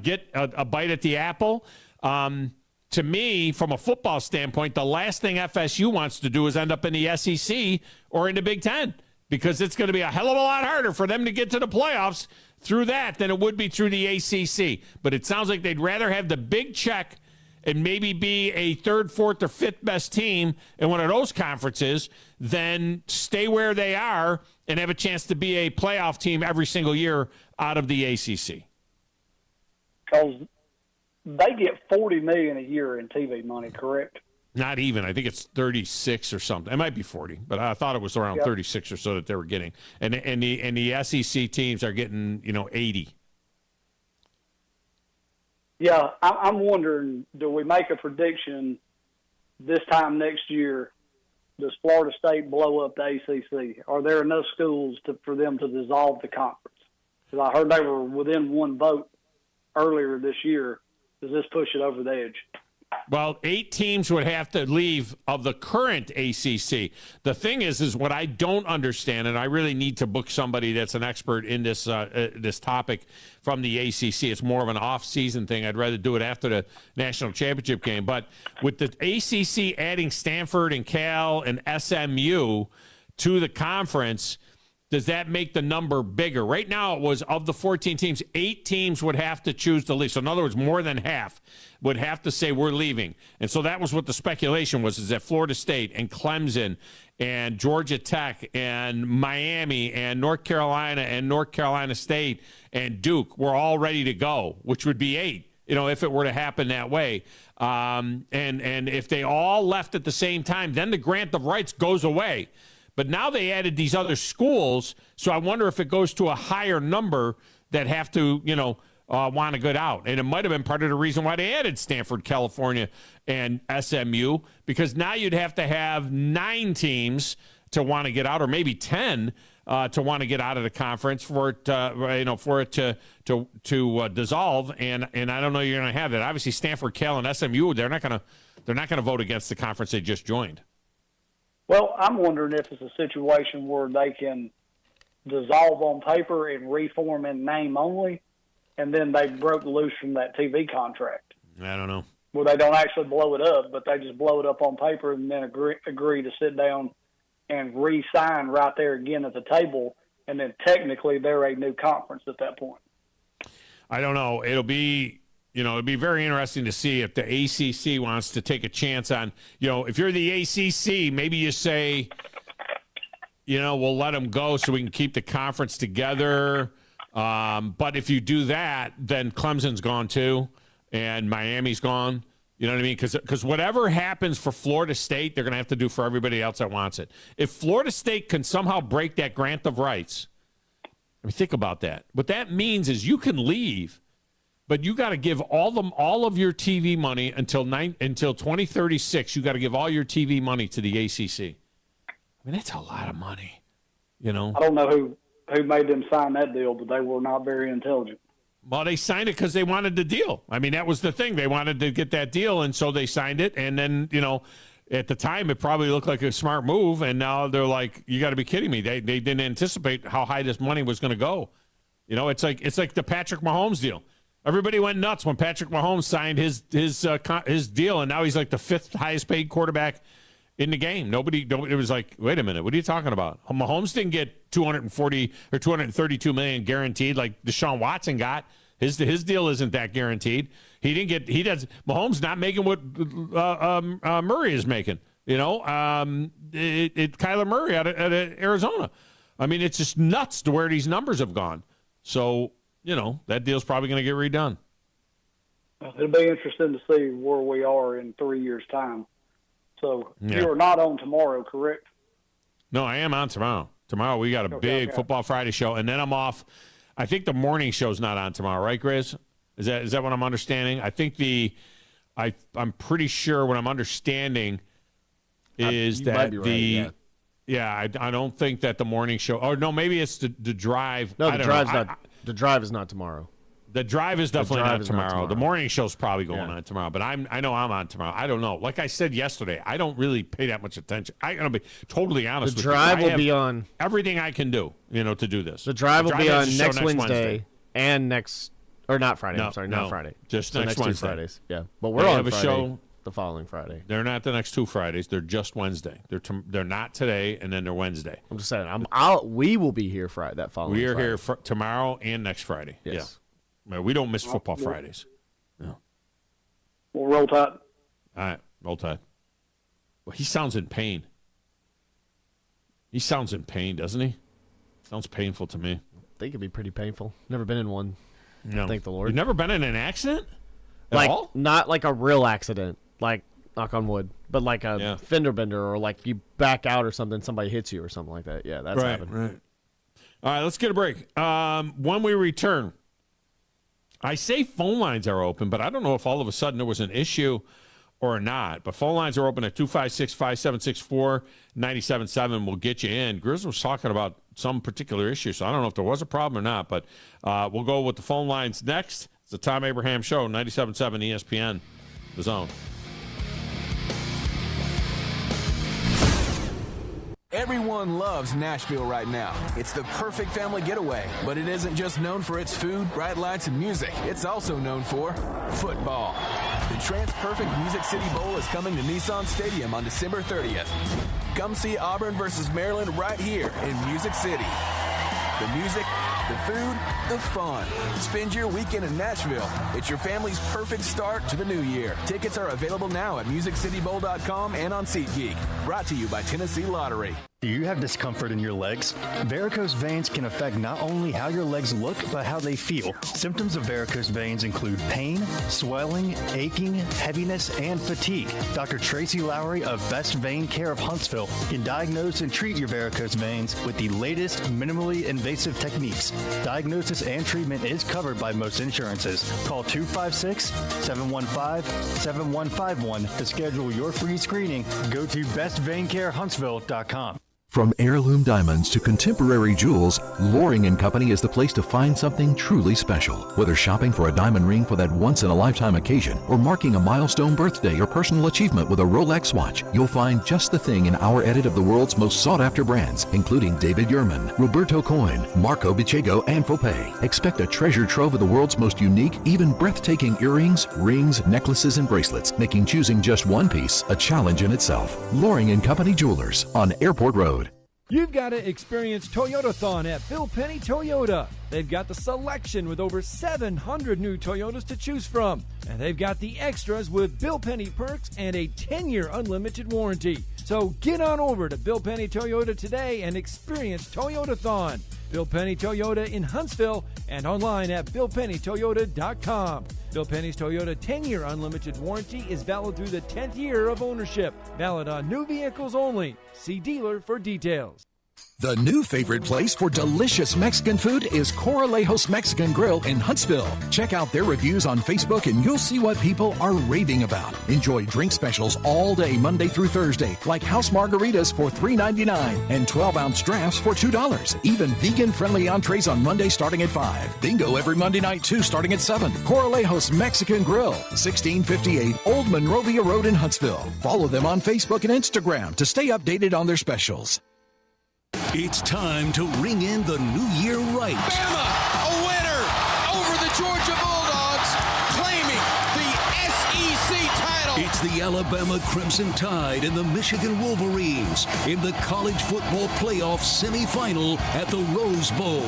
get a bite at the apple. To me, from a football standpoint, the last thing FSU wants to do is end up in the SEC or in the Big Ten, because it's going to be a hell of a lot harder for them to get to the playoffs through that than it would be through the ACC. But it sounds like they'd rather have the big check and maybe be a third, fourth, or fifth best team in one of those conferences than stay where they are and have a chance to be a playoff team every single year out of the ACC. Because they get $40 million a year in TV money, correct? Not even. I think it's 36 or something. It might be 40, but I thought it was around 36 or so that they were getting. And the SEC teams are getting 80. Yeah, I'm wondering, do we make a prediction this time next year? Does Florida State blow up the ACC? Are there enough schools for them to dissolve the conference? Because I heard they were within one vote earlier this year. Does this push it over the edge? Well, 8 teams would have to leave of the current ACC. The thing is what I don't understand, and I really need to book somebody that's an expert in this this topic from the ACC. It's more of an off-season thing. I'd rather do it after the national championship game. But with the ACC adding Stanford and Cal and SMU to the conference, does that make the number bigger? Right now, it was of the 14 teams, 8 teams would have to choose to leave. So in other words, more than half would have to say we're leaving. And so that was what the speculation was, is that Florida State and Clemson and Georgia Tech and Miami and North Carolina State and Duke were all ready to go, which would be 8, if it were to happen that way. And if they all left at the same time, then the grant of rights goes away. But now they added these other schools, so I wonder if it goes to a higher number that have to, want to get out. And it might have been part of the reason why they added Stanford, California, and SMU, because now you'd have to have 9 teams to want to get out, or maybe 10 to want to get out of the conference for it, to dissolve. And I don't know you're going to have that. Obviously, Stanford, Cal, and SMU, they're not going to vote against the conference they just joined. Well, I'm wondering if it's a situation where they can dissolve on paper and reform in name only, and then they broke loose from that TV contract. I don't know. Where they don't actually blow it up, but they just blow it up on paper and then agree to sit down and re-sign right there again at the table, and then technically they're a new conference at that point. I don't know. It'd be very interesting to see if the ACC wants to take a chance on, if you're the ACC, maybe you say, we'll let them go so we can keep the conference together. But if you do that, then Clemson's gone too, and Miami's gone. You know what I mean? Because whatever happens for Florida State, they're going to have to do for everybody else that wants it. If Florida State can somehow break that grant of rights, think about that. What that means is you can leave, but you got to give all of your TV money until 2036. You got to give all your TV money to the ACC. That's a lot of money, I don't know who made them sign that deal, but they were not very intelligent. Well, they signed it because they wanted the deal. That was the thing. They wanted to get that deal, and so they signed it. And then, at the time, it probably looked like a smart move, and now they're like, you got to be kidding me. They didn't anticipate how high this money was going to go. It's like the Patrick Mahomes deal. Everybody went nuts when Patrick Mahomes signed his deal, and now he's like the 5th highest paid quarterback in the game. It was like, wait a minute, what are you talking about? Mahomes didn't get $240 or $232 million guaranteed like Deshaun Watson got. His deal isn't that guaranteed. Mahomes not making what Murray is making. Kyler Murray out of Arizona. It's just nuts to where these numbers have gone. So, that deal's probably going to get redone. It'll be interesting to see where we are in 3 years' time. So You are not on tomorrow, correct? No, I am on tomorrow. Tomorrow we got a big Football Friday show, and then I'm off. I think the morning show's not on tomorrow, right, Grizz? Is that what I'm understanding? I think I'm pretty sure what I'm understanding is that right, I don't think that the morning show. Or no, maybe it's the drive. No, the drive is not tomorrow. The drive is definitely not tomorrow. The morning show's probably going on tomorrow, but I know I'm on tomorrow. I don't know. Like I said yesterday, I don't really pay that much attention. I'm going to be totally honest with you. The drive will be on everything I can do, to do this. The drive will be on next Wednesday and not Friday. I'm sorry, not Friday. Just next Wednesday. 2 Fridays. Yeah, but we're on have Friday, a show the following Friday. They're not the next 2 Fridays. They're just Wednesday. They're not today, and then they're Wednesday. I'm just saying. We will be here Friday. That following. We are Friday. here tomorrow and next Friday. Yes. Yeah. We don't miss Football Fridays. No. We'll roll tide. All right, roll tide. Well, he sounds in pain. He sounds in pain, doesn't he? Sounds painful to me. I think it'd be pretty painful. Never been in one. No. Thank the Lord. You've never been in an accident? Like, all? not like a real accident, like, knock on wood, but like a fender bender or like you back out or something, somebody hits you or something like that. Yeah, that's happened. Right. All right, let's get a break. When we return, I say phone lines are open, but I don't know if all of a sudden there was an issue or not. But phone lines are open at 256-5764-97.7. We'll get you in. Grizz was talking about some particular issue, so I don't know if there was a problem or not, but we'll go with the phone lines next. It's the Thom Abraham Show, 97.7 ESPN, The Zone. Everyone loves Nashville right now. It's the perfect family getaway, but it isn't just known for its food, bright lights, and music. It's also known for football. The TransPerfect Music City Bowl is coming to Nissan Stadium on December 30th. Come see Auburn versus Maryland right here in Music City. The music, the food, the fun. Spend your weekend in Nashville. It's your family's perfect start to the new year. Tickets are available now at musiccitybowl.com and on SeatGeek. Brought to you by Tennessee Lottery. Do you have discomfort in your legs? Varicose veins can affect not only how your legs look, but how they feel. Symptoms of varicose veins include pain, swelling, aching, heaviness, and fatigue. Dr. Tracy Lowry of Best Vein Care of Huntsville can diagnose and treat your varicose veins with the latest minimally invasive techniques. Diagnosis and treatment is covered by most insurances. Call 256-715-7151 to schedule your free screening. Go to bestveincarehuntsville.com. From heirloom diamonds to contemporary jewels, Loring & Company is the place to find something truly special. Whether shopping for a diamond ring for that once-in-a-lifetime occasion or marking a milestone birthday or personal achievement with a Rolex watch, you'll find just the thing in our edit of the world's most sought-after brands, including David Yurman, Roberto Coin, Marco Bicego, and Fopé. Expect a treasure trove of the world's most unique, even breathtaking earrings, rings, necklaces, and bracelets, making choosing just one piece a challenge in itself. Loring & Company Jewelers on Airport Road. You've got to experience Toyotathon at Bill Penny Toyota. They've got the selection with over 700 new Toyotas to choose from. And they've got the extras with Bill Penny perks and a 10-year unlimited warranty. So get on over to Bill Penny Toyota today and experience Toyotathon. Bill Penny Toyota in Huntsville and online at BillPennyToyota.com. Bill Penny's Toyota 10-year unlimited warranty is valid through the 10th year of ownership. Valid on new vehicles only. See dealer for details. The new favorite place for delicious Mexican food is Coralejos Mexican Grill in Huntsville. Check out their reviews on Facebook and you'll see what people are raving about. Enjoy drink specials all day Monday through Thursday, like house margaritas for $3.99 and 12-ounce drafts for $2. Even vegan-friendly entrees on Monday starting at 5. Bingo every Monday night too starting at 7. Coralejos Mexican Grill, 1658 Old Monrovia Road in Huntsville. Follow them on Facebook and Instagram to stay updated on their specials. It's time to ring in the new year right. Bama, a winner over the Georgia Bulldogs, claiming the SEC title. It's the Alabama Crimson Tide and the Michigan Wolverines in the college football playoff semifinal at the Rose Bowl.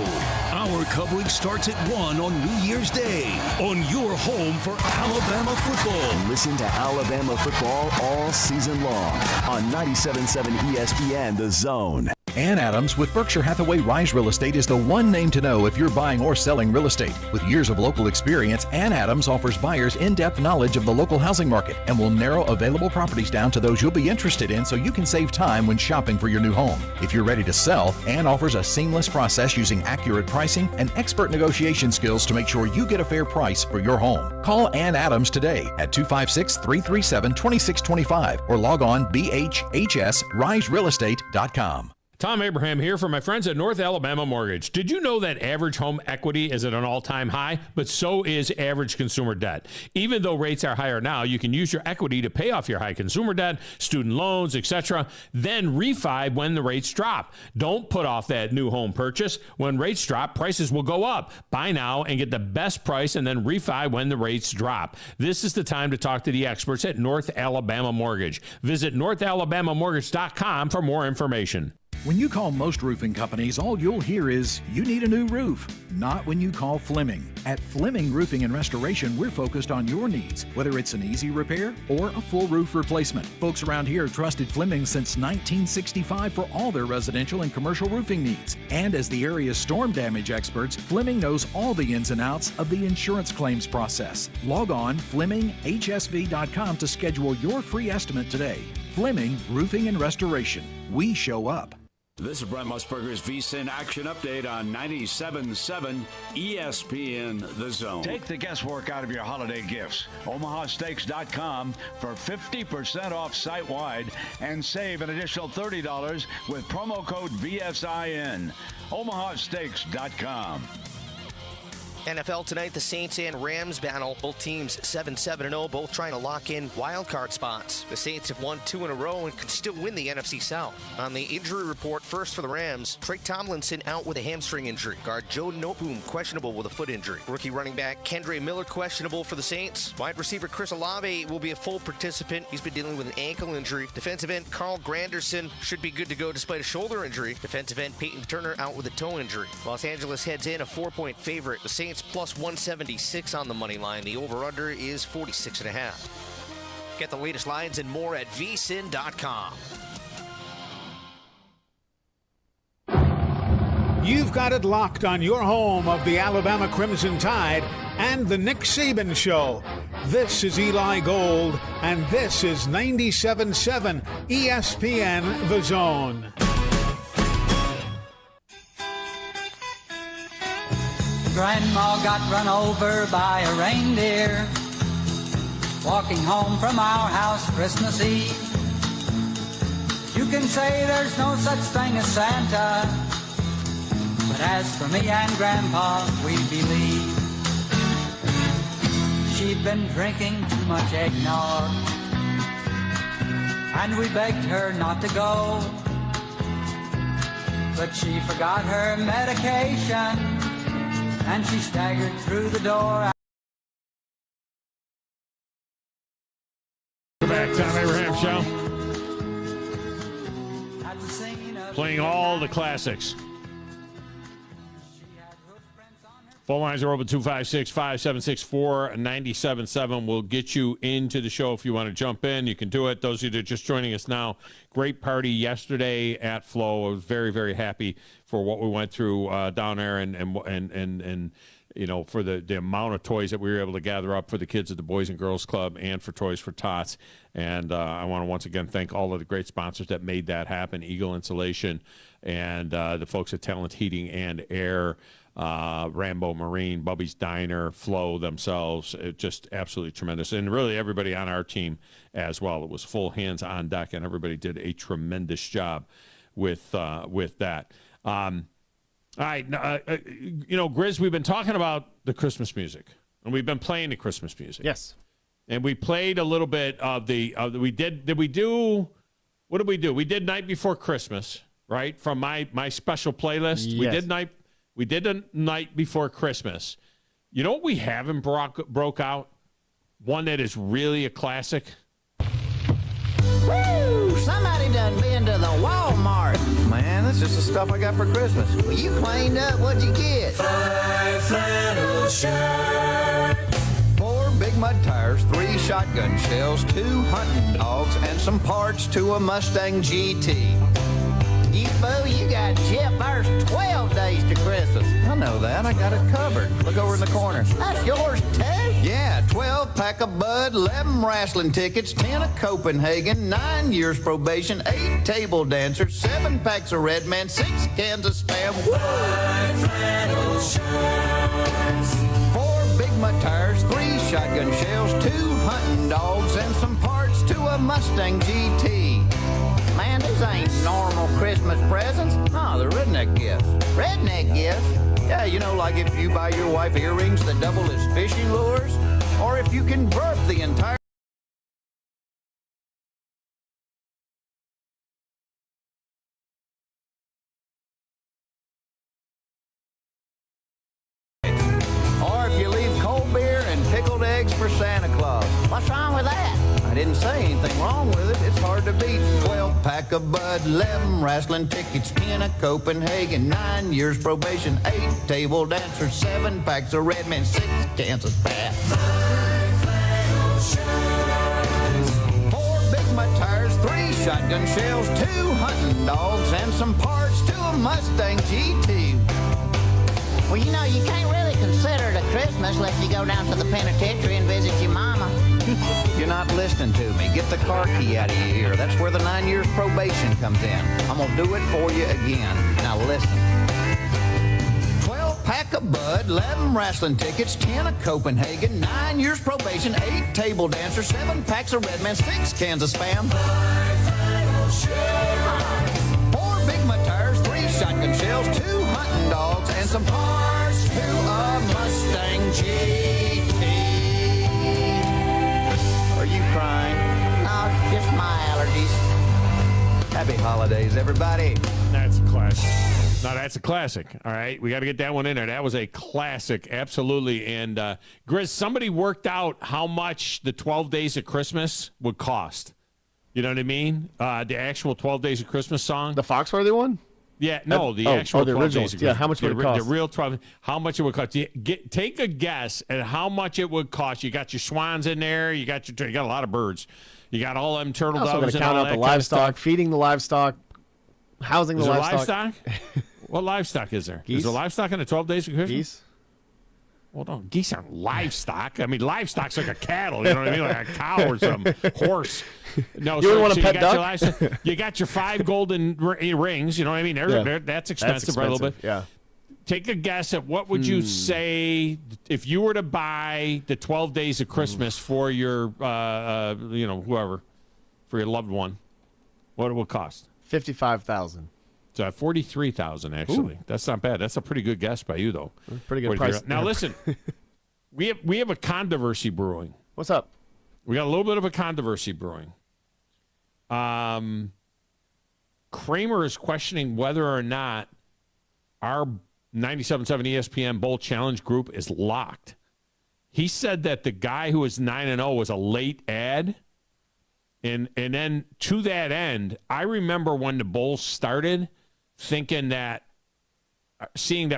Our coverage starts at 1 on New Year's Day on your home for Alabama football. Listen to Alabama football all season long on 97.7 ESPN The Zone. Ann Adams with Berkshire Hathaway Rise Real Estate is the one name to know if you're buying or selling real estate. With years of local experience, Ann Adams offers buyers in-depth knowledge of the local housing market and will narrow available properties down to those you'll be interested in so you can save time when shopping for your new home. If you're ready to sell, Ann offers a seamless process using accurate pricing and expert negotiation skills to make sure you get a fair price for your home. Call Ann Adams today at 256-337-2625 or log on bhhsriserealestate.com. Thom Abraham here for my friends at North Alabama Mortgage. Did you know that average home equity is at an all-time high? But so is average consumer debt. Even though rates are higher now, you can use your equity to pay off your high consumer debt, student loans, etc., then refi when the rates drop. Don't put off that new home purchase. When rates drop, prices will go up. Buy now and get the best price and then refi when the rates drop. This is the time to talk to the experts at North Alabama Mortgage. Visit NorthAlabamaMortgage.com for more information. When you call most roofing companies, all you'll hear is, you need a new roof. Not when you call Fleming. At Fleming Roofing and Restoration, we're focused on your needs, whether it's an easy repair or a full roof replacement. Folks around here have trusted Fleming since 1965 for all their residential and commercial roofing needs. And as the area's storm damage experts, Fleming knows all the ins and outs of the insurance claims process. Log on FlemingHSV.com to schedule your free estimate today. Fleming Roofing and Restoration. We show up. This is Brent Musburger's VSiN Action Update on 97.7 ESPN The Zone. Take the guesswork out of your holiday gifts. OmahaSteaks.com for 50% off site-wide and save an additional $30 with promo code VSIN. OmahaSteaks.com. NFL tonight, the Saints and Rams battle. Both teams 7-7-0, both trying to lock in wild card spots. The Saints have won 2 in a row and could still win the NFC South. On the injury report, first for the Rams, Trey Tomlinson out with a hamstring injury. Guard Joe Noteboom questionable with a foot injury. Rookie running back Kendre Miller questionable for the Saints. Wide receiver Chris Olave will be a full participant. He's been dealing with an ankle injury. Defensive end Carl Granderson should be good to go despite a shoulder injury. Defensive end Peyton Turner out with a toe injury. Los Angeles heads in a 4-point favorite. The Saints plus 176 on the money line. The over-under is 46.5. Get the latest lines and more at vsin.com. You've got it locked on your home of the Alabama Crimson Tide and the Nick Saban Show. This is Eli Gold, and this is 97.7 ESPN The Zone. Grandma got run over by a reindeer walking home from our house Christmas Eve. You can say there's no such thing as Santa, but as for me and Grandpa, we believe. She'd been drinking too much eggnog, and we begged her not to go, but she forgot her medication and she staggered through the door. Back, Tom Abraham Show. Playing all the classics. Phone lines are open 256-576-4977. We'll get you into the show if you want to jump in. You can do it. Those of you that are just joining us now, great party yesterday at Flow. I was very, very happy for what we went through down there and you know, for the amount of toys that we were able to gather up for the kids at the Boys and Girls Club and for Toys for Tots. And I want to once again thank all of the great sponsors that made that happen, Eagle Insulation and the folks at Talent Heating and Air, Rambo Marine, Bubby's Diner, Flow themselves. It just absolutely tremendous. And really everybody on our team as well. It was full hands on deck, and everybody did a tremendous job with that. All right, you know, Grizz, we've been talking about the Christmas music, and we've been playing the Christmas music. Yes. And we played a little bit of what did we do? We did Night Before Christmas, right? From my special playlist. Yes. We did a Night Before Christmas. You know what we haven't broke out? One that is really a classic. Woo! Somebody done been to the Walmart. Man, that's just the stuff I got for Christmas. Well, you cleaned up. What'd you get? 5 flannel shirts. 4 big mud tires, 3 shotgun shells, 2 hunting dogs, and some parts to a Mustang GT. You fool, you got Chip. There's 12 days to Christmas. I know that. I got it covered. Look over in the corner. That's yours, too? Yeah, 12 pack of Bud, 11 wrestling tickets, 10 of Copenhagen, 9 years probation, 8 table dancers, 7 packs of Red Man, 6 cans of Spam. 1 flannel shirts. 4 big mud tires, 3 shotgun shells, 2 hunting dogs, and some parts to a Mustang GT. Man, these ain't normal Christmas presents. No, they're redneck gifts. Redneck gifts? Yeah, you know, like if you buy your wife earrings that double as fishing lures, or if you convert the entire... Or if you leave cold beer and pickled eggs for Santa Claus. What's wrong with that? I didn't say anything wrong with it. It's hard to beat. 12 pack of Bud, 11 wrestling tickets, 10 of Copenhagen, 9 years probation, 8 table dancers, 7 packs of Red Man, 6 cans of Pat. 4 Big Mud tires, 3 shotgun shells, 2 hunting dogs, and some parts to a Mustang GT. Well, you know, you can't really consider it a Christmas unless you go down to the penitentiary and visit your mama. You're not listening to me. Get the car key out of your ear. That's where the 9 years probation comes in. I'm going to do it for you again. Now listen. 12 pack of Bud, 11 wrestling tickets, 10 of Copenhagen, 9 years probation, 8 table dancers, 7 packs of Red Man, 6 cans of Spam. 4 Big Mud tires, 3 shotgun shells, 2 hunting dogs, and some parts to a Mustang GT. Are you crying? No, just my allergies. Happy holidays, everybody. That's a classic. No, that's a classic. All right, we got to get that one in there. That was a classic, absolutely. And Grizz, somebody worked out how much the 12 Days of Christmas would cost. You know what I mean? The actual 12 Days of Christmas song. The Foxworthy one? Yeah, no, the actual the 12 original. Days of Yeah, Christmas. how much would it cost? The real 12, how much it would cost. Take a guess at how much it would cost. You got your swans in there. You got a lot of birds. You got all them turtle doves. I'm going to count out the livestock, feeding the livestock, housing the livestock. What livestock is there? Geese? Is there livestock in the 12 Days of Christmas? Geese? Well, no, geese aren't livestock. I mean, livestock's like a cattle. You know what I mean? Like a cow or some horse. No, you want a pet duck? You got your 5 golden rings. You know what I mean? That's expensive, right? A little bit. Yeah. Take a guess at what would you say if you were to buy the 12 Days of Christmas for your, whoever, for your loved one, what it would cost? $55,000. It's $43,000 actually. Ooh. That's not bad. That's a pretty good guess by you, though. Pretty good price. Now listen, we have a controversy brewing. What's up? We got a little bit of a controversy brewing. Kramer is questioning whether or not our 97.7 ESPN Bowl Challenge group is locked. He said that the guy who was 9-0 was a late ad. And then to that end, I remember when the bowl started seeing that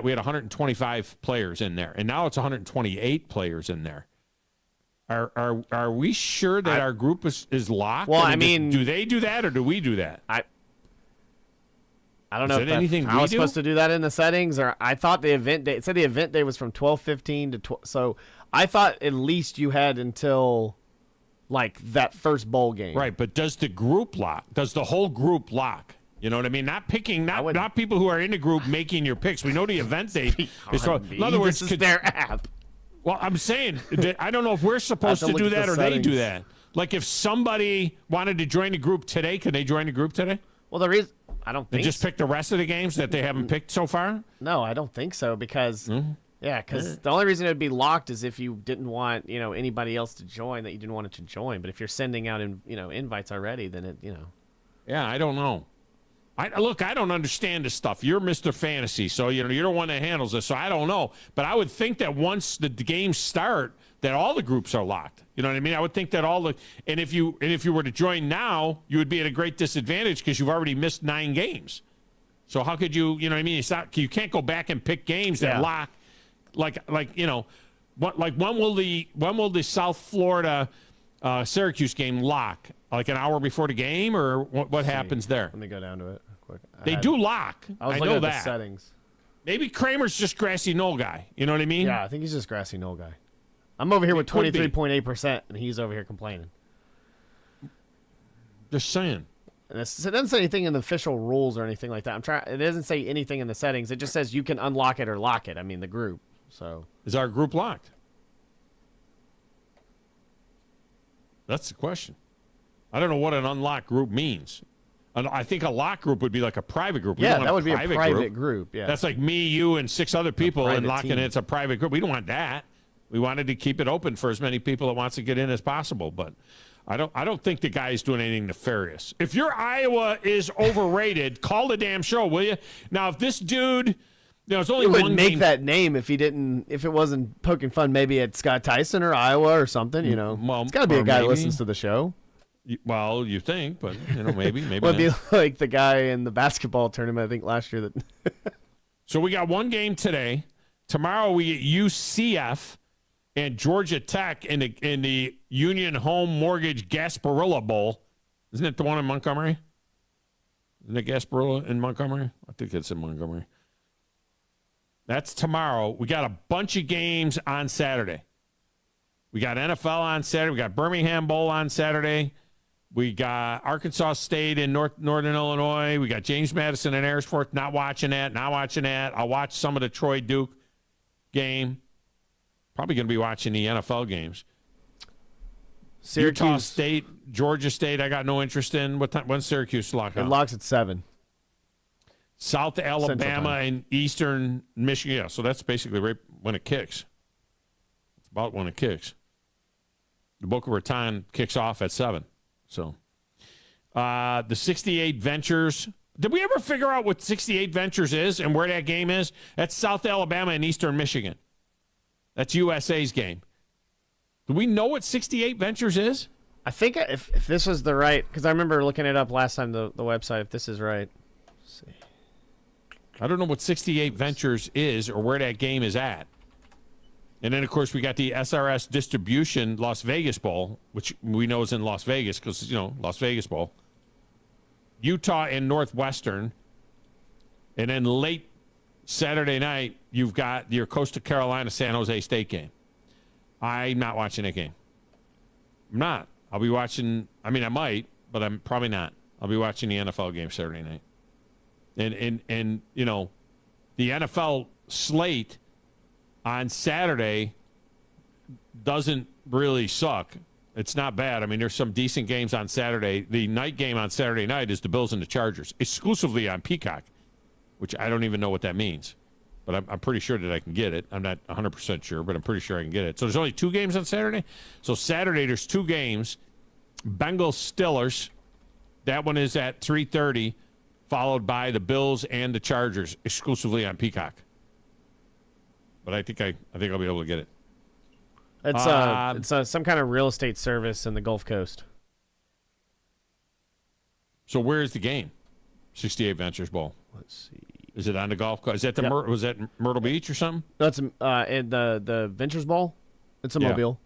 we had 125 players in there, and now it's 128 players in there. Are we sure that our group is locked? Well, I mean, do they do that or do we do that? I don't know if anything I was supposed to do that in the settings, or I thought the event day. It said the event day was from 12:15 to 12. So I thought at least you had until like that first bowl game, right? But does the group lock? Does the whole group lock? You know what I mean? Not people who are in the group making your picks. We know the event date is. In other words, this is their app. Well, I'm saying I don't know if we're supposed to do that or they do that. Like if somebody wanted to join the group today, can they join the group today? Well, there is. I don't think. And just pick the rest of the games that they haven't picked so far? No, I don't think so because the only reason it would be locked is if you didn't want anybody else to join that you didn't want it to join. But if you're sending out invites already, then it. Yeah, I don't know. I don't understand this stuff. You're Mr. Fantasy, so you're the one that handles this. So I don't know, but I would think that once the games start, that all the groups are locked. You know what I mean? I would think that and if you were to join now, you would be at a great disadvantage because you've already missed 9 games. So how could you? You know what I mean? It's not. You can't go back and pick games that lock. When will the South Florida Syracuse game lock? Like an hour before the game, or what happens there? Let me go down to it quick. They do lock. I know that. The settings. Maybe Kramer's just grassy knoll guy. You know what I mean? Yeah, I think he's just grassy knoll guy. I'm over here with 23.8%, and he's over here complaining. Just saying. And it doesn't say anything in the official rules or anything like that. It doesn't say anything in the settings. It just says you can unlock it or lock it. I mean, the group. So is our group locked? That's the question. I don't know what an unlocked group means. I think a locked group would be like a private group. Yeah, that would be a private group. Yeah, that's like me, you, and 6 other people, and locking it. It's a private group. We don't want that. We wanted to keep it open for as many people that wants to get in as possible. But I don't think the guy is doing anything nefarious. If your Iowa is overrated, call the damn show, will you? Now, if this dude, it's only one would make game. that name if it wasn't poking fun maybe at Scott Tyson or Iowa or something. Well, it's got to be a guy that listens to the show. Well, you think, but maybe Well, it'd be like the guy in the basketball tournament, I think, last year. That. So we got one game today. Tomorrow we get UCF and Georgia Tech in the Union Home Mortgage Gasparilla Bowl. Isn't it the one in Montgomery? Isn't it Gasparilla in Montgomery? I think it's in Montgomery. That's tomorrow. We got a bunch of games on Saturday. We got NFL on Saturday. We got Birmingham Bowl on Saturday. We got Arkansas State in Northern Illinois. We got James Madison and Ayersforth. Not watching that. I'll watch some of the Troy Duke game. Probably going to be watching the NFL games. Syracuse. Utah State, Georgia State, I got no interest in. When's Syracuse lock out? It locks at 7. South Alabama and Eastern Michigan. Yeah, so that's basically right when it kicks. It's about when it kicks. The Boca Raton kicks off at 7. So the 68 Ventures. Did we ever figure out what 68 Ventures is and where that game is? That's South Alabama and Eastern Michigan. That's USA's game. Do we know what 68 Ventures is? I think if this was the right, because I remember looking it up last time, the website, if this is right. Let's see. I don't know what 68 Ventures is or where that game is at. And then, of course, we got the SRS Distribution Las Vegas Bowl, which we know is in Las Vegas because, Las Vegas Bowl. Utah and Northwestern. And then late Saturday night, you've got your Coastal Carolina San Jose State game. I'm not watching that game. I'm not. I'll be watching. I mean, I might, but I'm probably not. I'll be watching the NFL game Saturday night. And the NFL slate on Saturday doesn't really suck. It's not bad. I mean, there's some decent games on Saturday. The night game on Saturday night is the Bills and the Chargers, exclusively on Peacock, which I don't even know what that means. But I'm pretty sure that I can get it. I'm not 100% sure, but I'm pretty sure I can get it. So there's only 2 games on Saturday? So Saturday there's 2 games. Bengals-Steelers. That one is at 3:30, followed by the Bills and the Chargers, exclusively on Peacock. But I think I'll be able to get it. It's some kind of real estate service in the Gulf Coast. So where is the game? 68 Ventures Bowl. Let's see. Is it on the golf course? Is that was that Myrtle Beach or something? No, it's in the Ventures Bowl. It's in Mobile.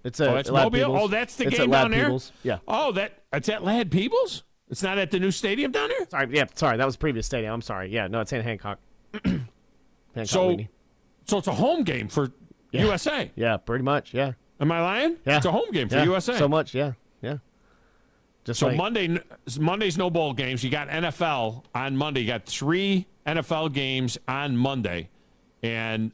It's that's Lad Mobile. Peebles. Oh, that's the it's game at down Lad there. Peebles. Yeah. Oh, it's at Lad Peebles. It's not at the new stadium down there. Sorry, that was previous stadium. I'm sorry. Yeah, no, it's in Hancock. So it's a home game for USA. Yeah, pretty much. Yeah. Am I lying? Yeah. It's a home game for USA. So much. Yeah. Just so like, Monday's no bowl games. You got NFL on Monday. You got 3 NFL games on Monday, and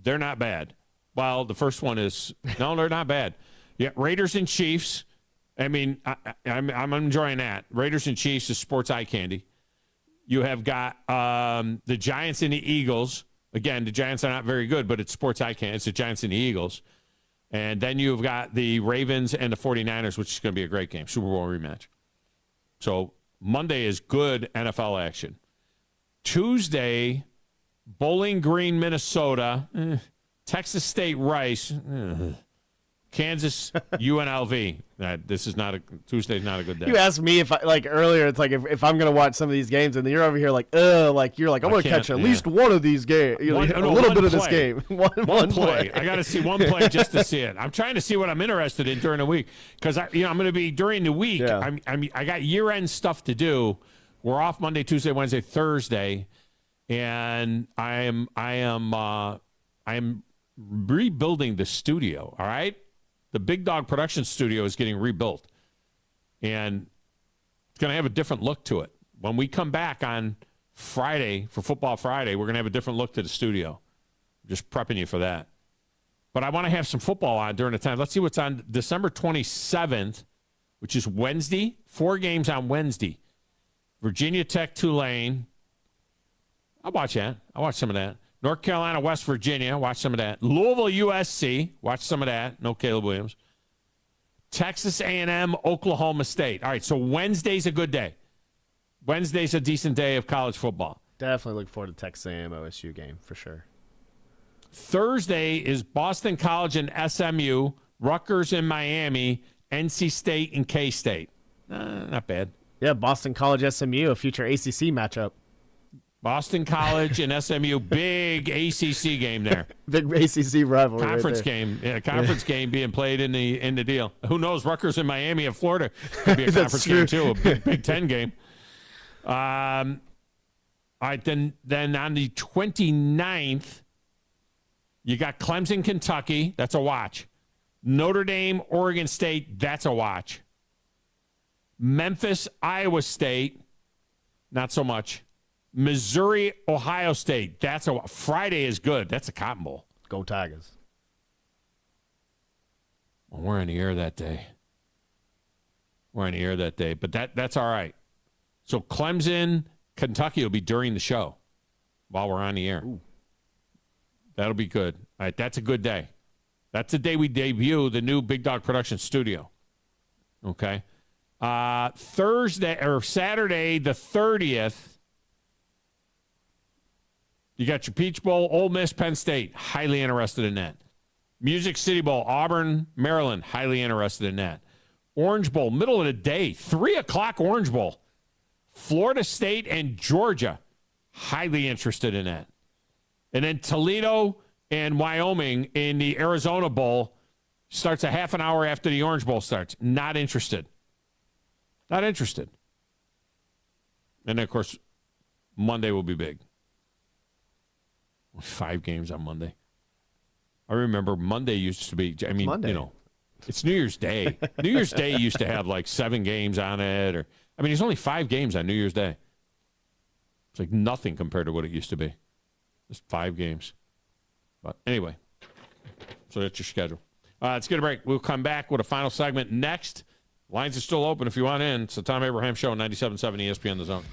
they're not bad. Well, the first one is no, they're not bad. Yeah, Raiders and Chiefs. I mean, I'm enjoying that. Raiders and Chiefs is sports eye candy. You have got the Giants and the Eagles. Again, the Giants are not very good, but it's sports eye candy. It's the Giants and the Eagles. And then you've got the Ravens and the 49ers, which is going to be a great game, Super Bowl rematch. So Monday is good NFL action. Tuesday, Bowling Green, Minnesota, Texas State, Rice, Kansas, UNLV. Tuesday's not a good day. You asked me if earlier. It's like if I'm gonna watch some of these games, and you're over here I'm gonna catch at least one of these games, a little bit of this game. one play. I got to see one play just to see it. I'm trying to see what I'm interested in during the week because I'm going to be during the week. Yeah. I got year-end stuff to do. We're off Monday, Tuesday, Wednesday, Thursday, and I am rebuilding the studio. All right. The Big Dog Production Studio is getting rebuilt, and it's going to have a different look to it. When we come back on Friday for Football Friday, we're going to have a different look to the studio. Just prepping you for that. But I want to have some football on during the time. Let's see what's on December 27th, which is Wednesday. 4 games on Wednesday. Virginia Tech, Tulane. I'll watch that. I'll watch some of that. North Carolina, West Virginia, watch some of that. Louisville, USC, watch some of that. No Caleb Williams. Texas A&M, Oklahoma State. All right, so Wednesday's a good day. Wednesday's a decent day of college football. Definitely look forward to Texas A&M OSU game for sure. Thursday is Boston College and SMU, Rutgers and Miami, NC State and K-State. Not bad. Yeah, Boston College SMU, a future ACC matchup. Boston College and SMU, big ACC game there. Big ACC rivalry. Conference right there. game. Yeah, conference game being played in the deal. Who knows? Rutgers and Miami of Florida could be a conference game too, a Big Ten game. All right, then on the 29th, you got Clemson, Kentucky. That's a watch. Notre Dame, Oregon State. That's a watch. Memphis, Iowa State. Not so much. Missouri, Ohio State. That's a Friday is good. That's a Cotton Bowl. Go Tigers. Well, we're on the air that day. But that's all right. So Clemson, Kentucky will be during the show while we're on the air. Ooh. That'll be good. All right, that's a good day. That's the day we debut the new Big Dog Production studio. Okay. Thursday or Saturday the 30th. You got your Peach Bowl, Ole Miss, Penn State. Highly interested in that. Music City Bowl, Auburn, Maryland. Highly interested in that. Orange Bowl, middle of the day, 3 o'clock Orange Bowl. Florida State and Georgia. Highly interested in that. And then Toledo and Wyoming in the Arizona Bowl starts a half an hour after the Orange Bowl starts. Not interested. Not interested. And then, of course, Monday will be big. 5 games on Monday. I remember Monday used to be, Monday. You know, it's New Year's Day. New Year's Day used to have like 7 games on it. There's only 5 games on New Year's Day. It's like nothing compared to what it used to be. Just 5 games. But anyway, so that's your schedule. Let's get a break. We'll come back with a final segment next. Lines are still open if you want in. It's the Thom Abraham Show, 97.7 ESPN The Zone.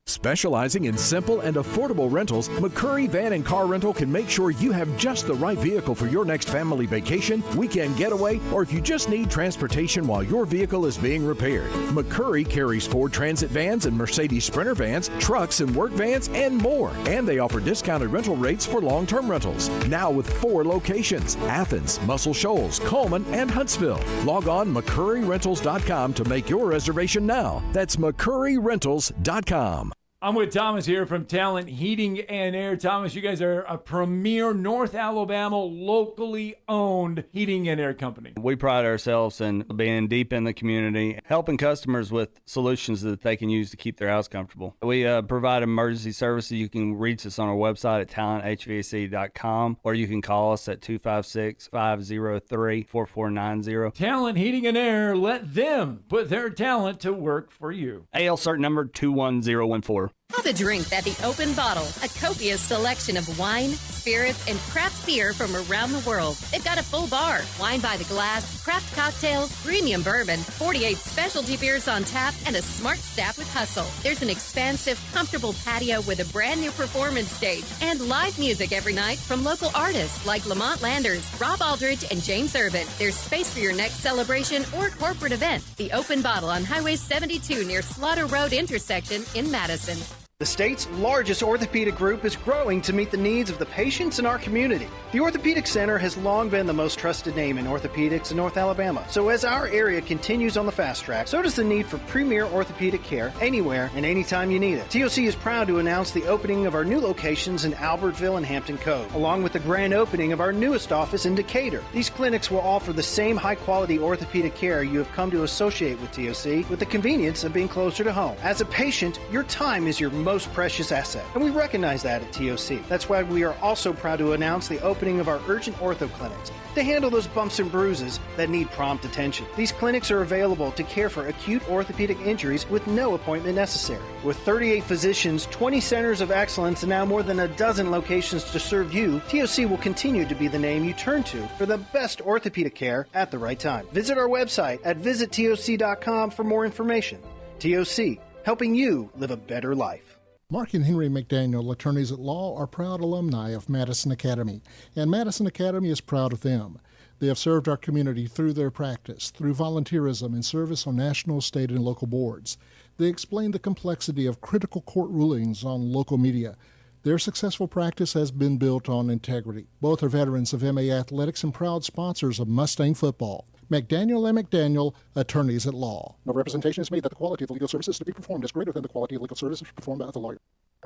Specializing in simple and affordable rentals, McCurry Van and Car Rental can make sure you have just the right vehicle for your next family vacation, weekend getaway, or if you just need transportation while your vehicle is being repaired. McCurry carries Ford Transit vans and Mercedes Sprinter vans, trucks and work vans, and more. And they offer discounted rental rates for long-term rentals. Now with 4 locations: Athens, Muscle Shoals, Coleman, and Huntsville. Log on McCurryRentals.com to make your reservation now. That's McCurryRentals.com. I'm with Thomas here from Talent Heating and Air. Thomas, you guys are a premier North Alabama locally owned heating and air company. We pride ourselves in being deep in the community, helping customers with solutions that they can use to keep their house comfortable. We provide emergency services. You can reach us on our website at talenthvac.com, or you can call us at 256-503-4490. Talent Heating and Air, let them put their talent to work for you. AL cert number 21014. Have a drink at the Open Bottle, a copious selection of wine, spirits, and craft beer from around the world. They've got a full bar, wine by the glass, craft cocktails, premium bourbon, 48 specialty beers on tap, and a smart staff with hustle. There's an expansive, comfortable patio with a brand new performance stage and live music every night from local artists like Lamont Landers, Rob Aldridge, and James Irvin. There's space for your next celebration or corporate event. The Open Bottle on Highway 72 near Slaughter Road intersection in Madison. The state's largest orthopedic group is growing to meet the needs of the patients in our community. The Orthopedic Center has long been the most trusted name in orthopedics in North Alabama. So as our area continues on the fast track, so does the need for premier orthopedic care anywhere and anytime you need it. TOC is proud to announce the opening of our new locations in Albertville and Hampton Cove, along with the grand opening of our newest office in Decatur. These clinics will offer the same high-quality orthopedic care you have come to associate with TOC, with the convenience of being closer to home. As a patient, your time is your most precious asset, and we recognize that at TOC. That's why we are also proud to announce the opening of our urgent ortho clinics to handle those bumps and bruises that need prompt attention. These clinics are available to care for acute orthopedic injuries with no appointment necessary. With 38 physicians, 20 centers of excellence, and now more than a dozen locations to serve you, TOC will continue to be the name you turn to for the best orthopedic care at the right time. Visit our website at visittoc.com for more information. TOC, helping you live a better life. Mark and Henry McDaniel, attorneys at law, are proud alumni of Madison Academy, and Madison Academy is proud of them. They have served our community through their practice, through volunteerism and service on national, state, and local boards. They explain the complexity of critical court rulings on local media. Their successful practice has been built on integrity. Both are veterans of MA Athletics and proud sponsors of Mustang football. McDaniel & McDaniel, attorneys at law. No representation is made that the quality of the legal services to be performed is greater than the quality of legal services performed by the lawyer.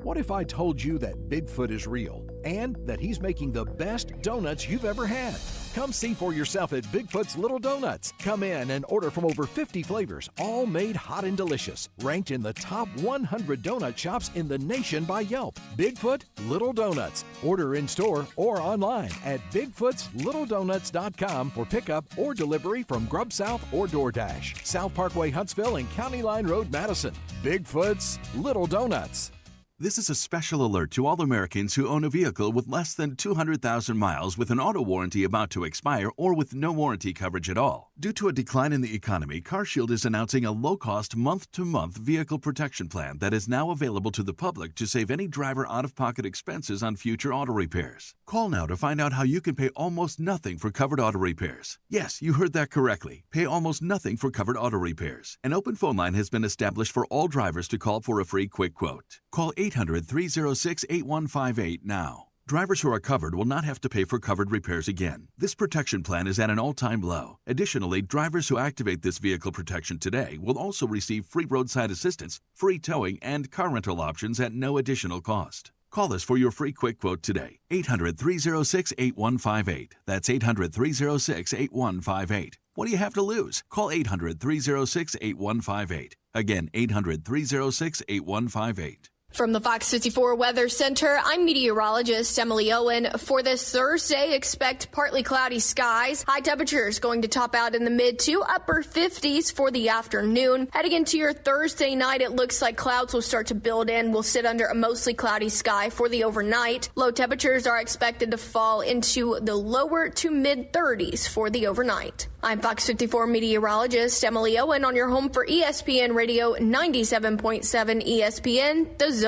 What if I told you that Bigfoot is real and that he's making the best donuts you've ever had? Come see for yourself at Bigfoot's Little Donuts. Come in and order from over 50 flavors, all made hot and delicious. Ranked in the top 100 donut shops in the nation by Yelp. Bigfoot Little Donuts. Order in store or online at bigfootslittledonuts.com for pickup or delivery from Grub South or DoorDash. South Parkway, Huntsville, and County Line Road, Madison. Bigfoot's Little Donuts. This is a special alert to all Americans who own a vehicle with less than 200,000 miles with an auto warranty about to expire or with no warranty coverage at all. Due to a decline in the economy, CarShield is announcing a low-cost month-to-month vehicle protection plan that is now available to the public to save any driver out-of-pocket expenses on future auto repairs. Call now to find out how you can pay almost nothing for covered auto repairs. Yes, you heard that correctly. Pay almost nothing for covered auto repairs. An open phone line has been established for all drivers to call for a free quick quote. Call 800-306-8158 now. Drivers who are covered will not have to pay for covered repairs again. This protection plan is at an all-time low. Additionally, drivers who activate this vehicle protection today will also receive free roadside assistance, free towing, and car rental options at no additional cost. Call us for your free quick quote today. 800-306-8158. That's 800-306-8158. What do you have to lose? Call 800-306-8158. Again, 800-306-8158. From the Fox 54 Weather Center, I'm meteorologist Emily Owen. For this Thursday, expect partly cloudy skies. High temperatures going to top out in the mid to upper 50s for the afternoon. Heading into your Thursday night, it looks like clouds will start to build in. We'll sit under a mostly cloudy sky for the overnight. Low temperatures are expected to fall into the lower to mid 30s for the overnight. I'm Fox 54 meteorologist Emily Owen on your home for ESPN Radio 97.7 ESPN, The Zone.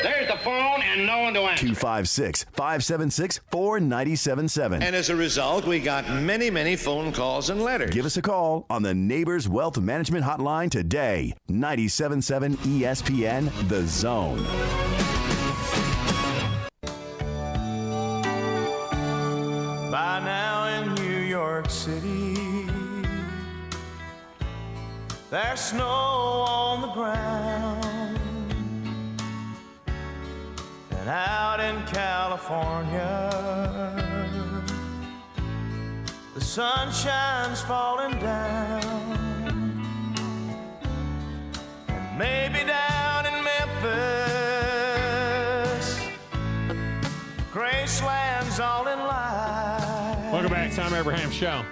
There's the phone and no one to answer. 256-576-4977. And as a result, we got many phone calls and letters. Give us a call on the Neighbors Wealth Management Hotline today. 97.7 ESPN, The Zone. By now in New York City, there's snow on the ground, and out in California, the sunshine's falling down, and maybe down in Memphis, Graceland's all in line. Welcome back, Thom Abraham Show.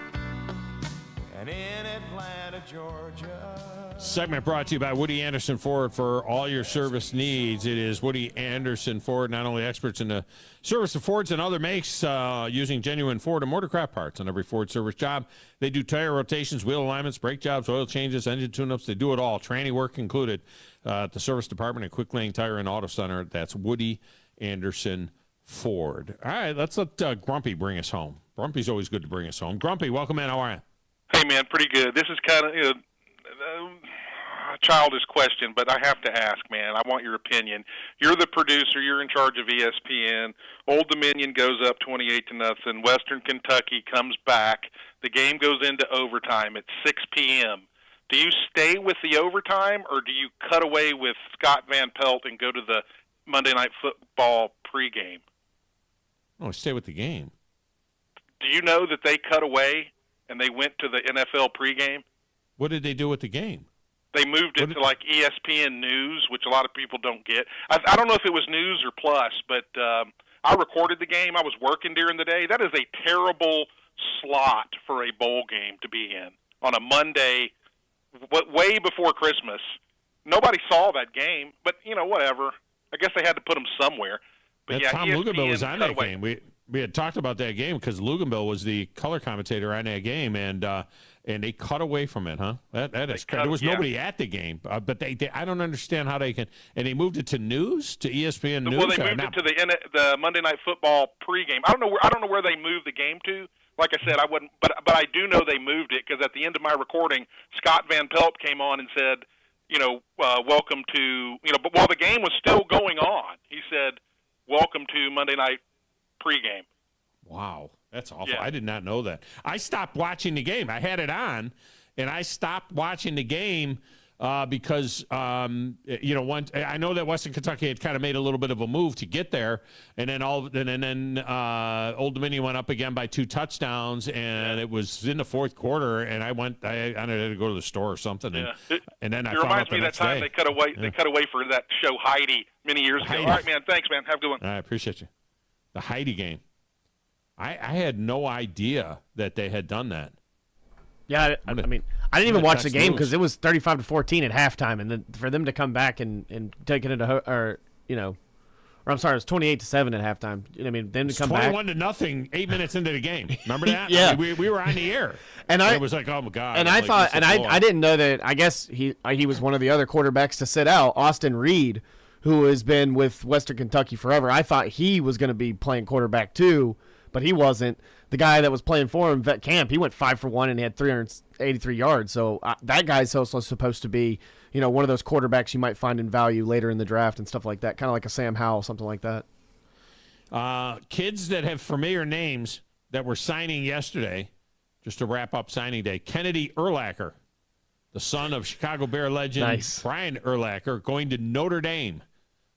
And in Atlanta, Georgia. Segment brought to you by Woody Anderson Ford for all your service needs. It is Woody Anderson Ford, not only experts in the service of Fords and other makes, using genuine Ford and Motorcraft parts on every Ford service job. They do tire rotations, wheel alignments, brake jobs, oil changes, engine tune-ups. They do it all. Training work included at the service department at Quick Lane Tire and Auto Center. That's Woody Anderson Ford. All right, let's let Grumpy bring us home. Grumpy's always good to bring us home. Grumpy, welcome in. How are you? Hey, man, pretty good. This is kind of a childish question, but I have to ask, man. I want your opinion. You're the producer. You're in charge of ESPN. Old Dominion goes up 28-0. Western Kentucky comes back. The game goes into overtime at 6 p.m. Do you stay with the overtime, or do you cut away with Scott Van Pelt and go to the Monday Night Football pregame? Oh, stay with the game. Do you know that they cut away and they went to the NFL pregame? What did they do with the game? They moved it to like ESPN News, which a lot of people don't get. I don't know if it was News or Plus, but I recorded the game. I was working during the day. That is a terrible slot for a bowl game to be in on a Monday, way before Christmas. Nobody saw that game, but, whatever. I guess they had to put them somewhere. But yeah, Tom ESPN Luganville was on that away. game. We had talked about that game because Luganville was the color commentator on that game, and they cut away from it, huh? That is crazy. There was nobody at the game, but they I don't understand how they can. And they moved it to News, to ESPN News. Well, they moved it to the Monday Night Football pregame. I don't know where they moved the game to. Like I said, I wouldn't, but I do know they moved it because at the end of my recording, Scott Van Pelt came on and said welcome to, but while the game was still going on, he said, welcome to Monday night pregame. Wow, that's awful. Yeah. I did not know that. I stopped watching the game. I had it on, and I stopped watching the game because, I know that Western Kentucky had kind of made a little bit of a move to get there, and then Old Dominion went up again by 2 touchdowns, and it was in the fourth quarter, and I had to go to the store or something, and then I found out the next day. It reminds me of that time they cut away for that show Heidi many years ago. All right, man. Thanks, man. Have a good one. I appreciate you. The Heidi game. I had no idea that they had done that. Yeah, I didn't even watch the game because it was 35-14 at halftime, and then for them to come back and take it into, it was 28-7 at halftime. Them to come back 21-0, 8 minutes into the game. Remember that? Yeah, we were on the air, and it was like, oh my god. And I didn't know that. I guess he was one of the other quarterbacks to sit out, Austin Reed, who has been with Western Kentucky forever. I thought he was going to be playing quarterback too, but he wasn't. The guy that was playing for him, Vet Camp, he went 5 for 1 and he had 383 yards. So that guy's also supposed to be, one of those quarterbacks you might find in value later in the draft and stuff like that, kind of like a Sam Howell, something like that. Kids that have familiar names that were signing yesterday, just to wrap up signing day. Kennedy Urlacher, the son of Chicago Bear legend Brian Urlacher, going to Notre Dame.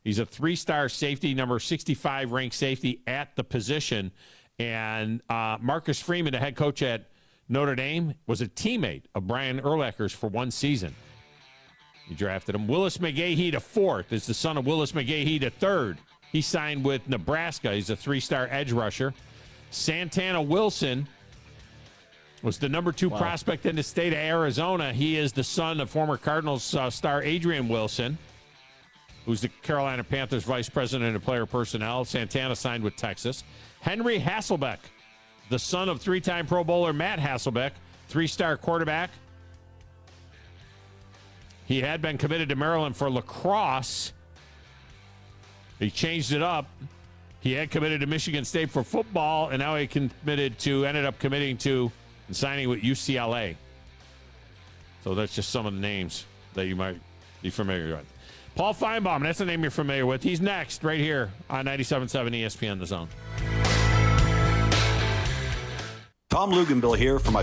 He's a 3-star safety, number 65 ranked safety at the position. And Marcus Freeman, the head coach at Notre Dame, was a teammate of Brian Urlacher's for 1 season. He drafted him. Willis McGahee, the 4th, is the son of Willis McGahee, the 3rd. He signed with Nebraska. He's a 3-star edge rusher. Santana Wilson was the number 2 prospect in the state of Arizona. He is the son of former Cardinals star Adrian Wilson, who's the Carolina Panthers vice president of player personnel. Santana signed with Texas. Henry Hasselbeck, the son of 3-time Pro Bowler Matt Hasselbeck, 3-star quarterback. He had been committed to Maryland for lacrosse. He changed it up. He had committed to Michigan State for football, and now he ended up committing to and signing with UCLA. So that's just some of the names that you might be familiar with. Paul Feinbaum, that's the name you're familiar with. He's next right here on 97.7 ESPN The Zone. Tom Luganville here for my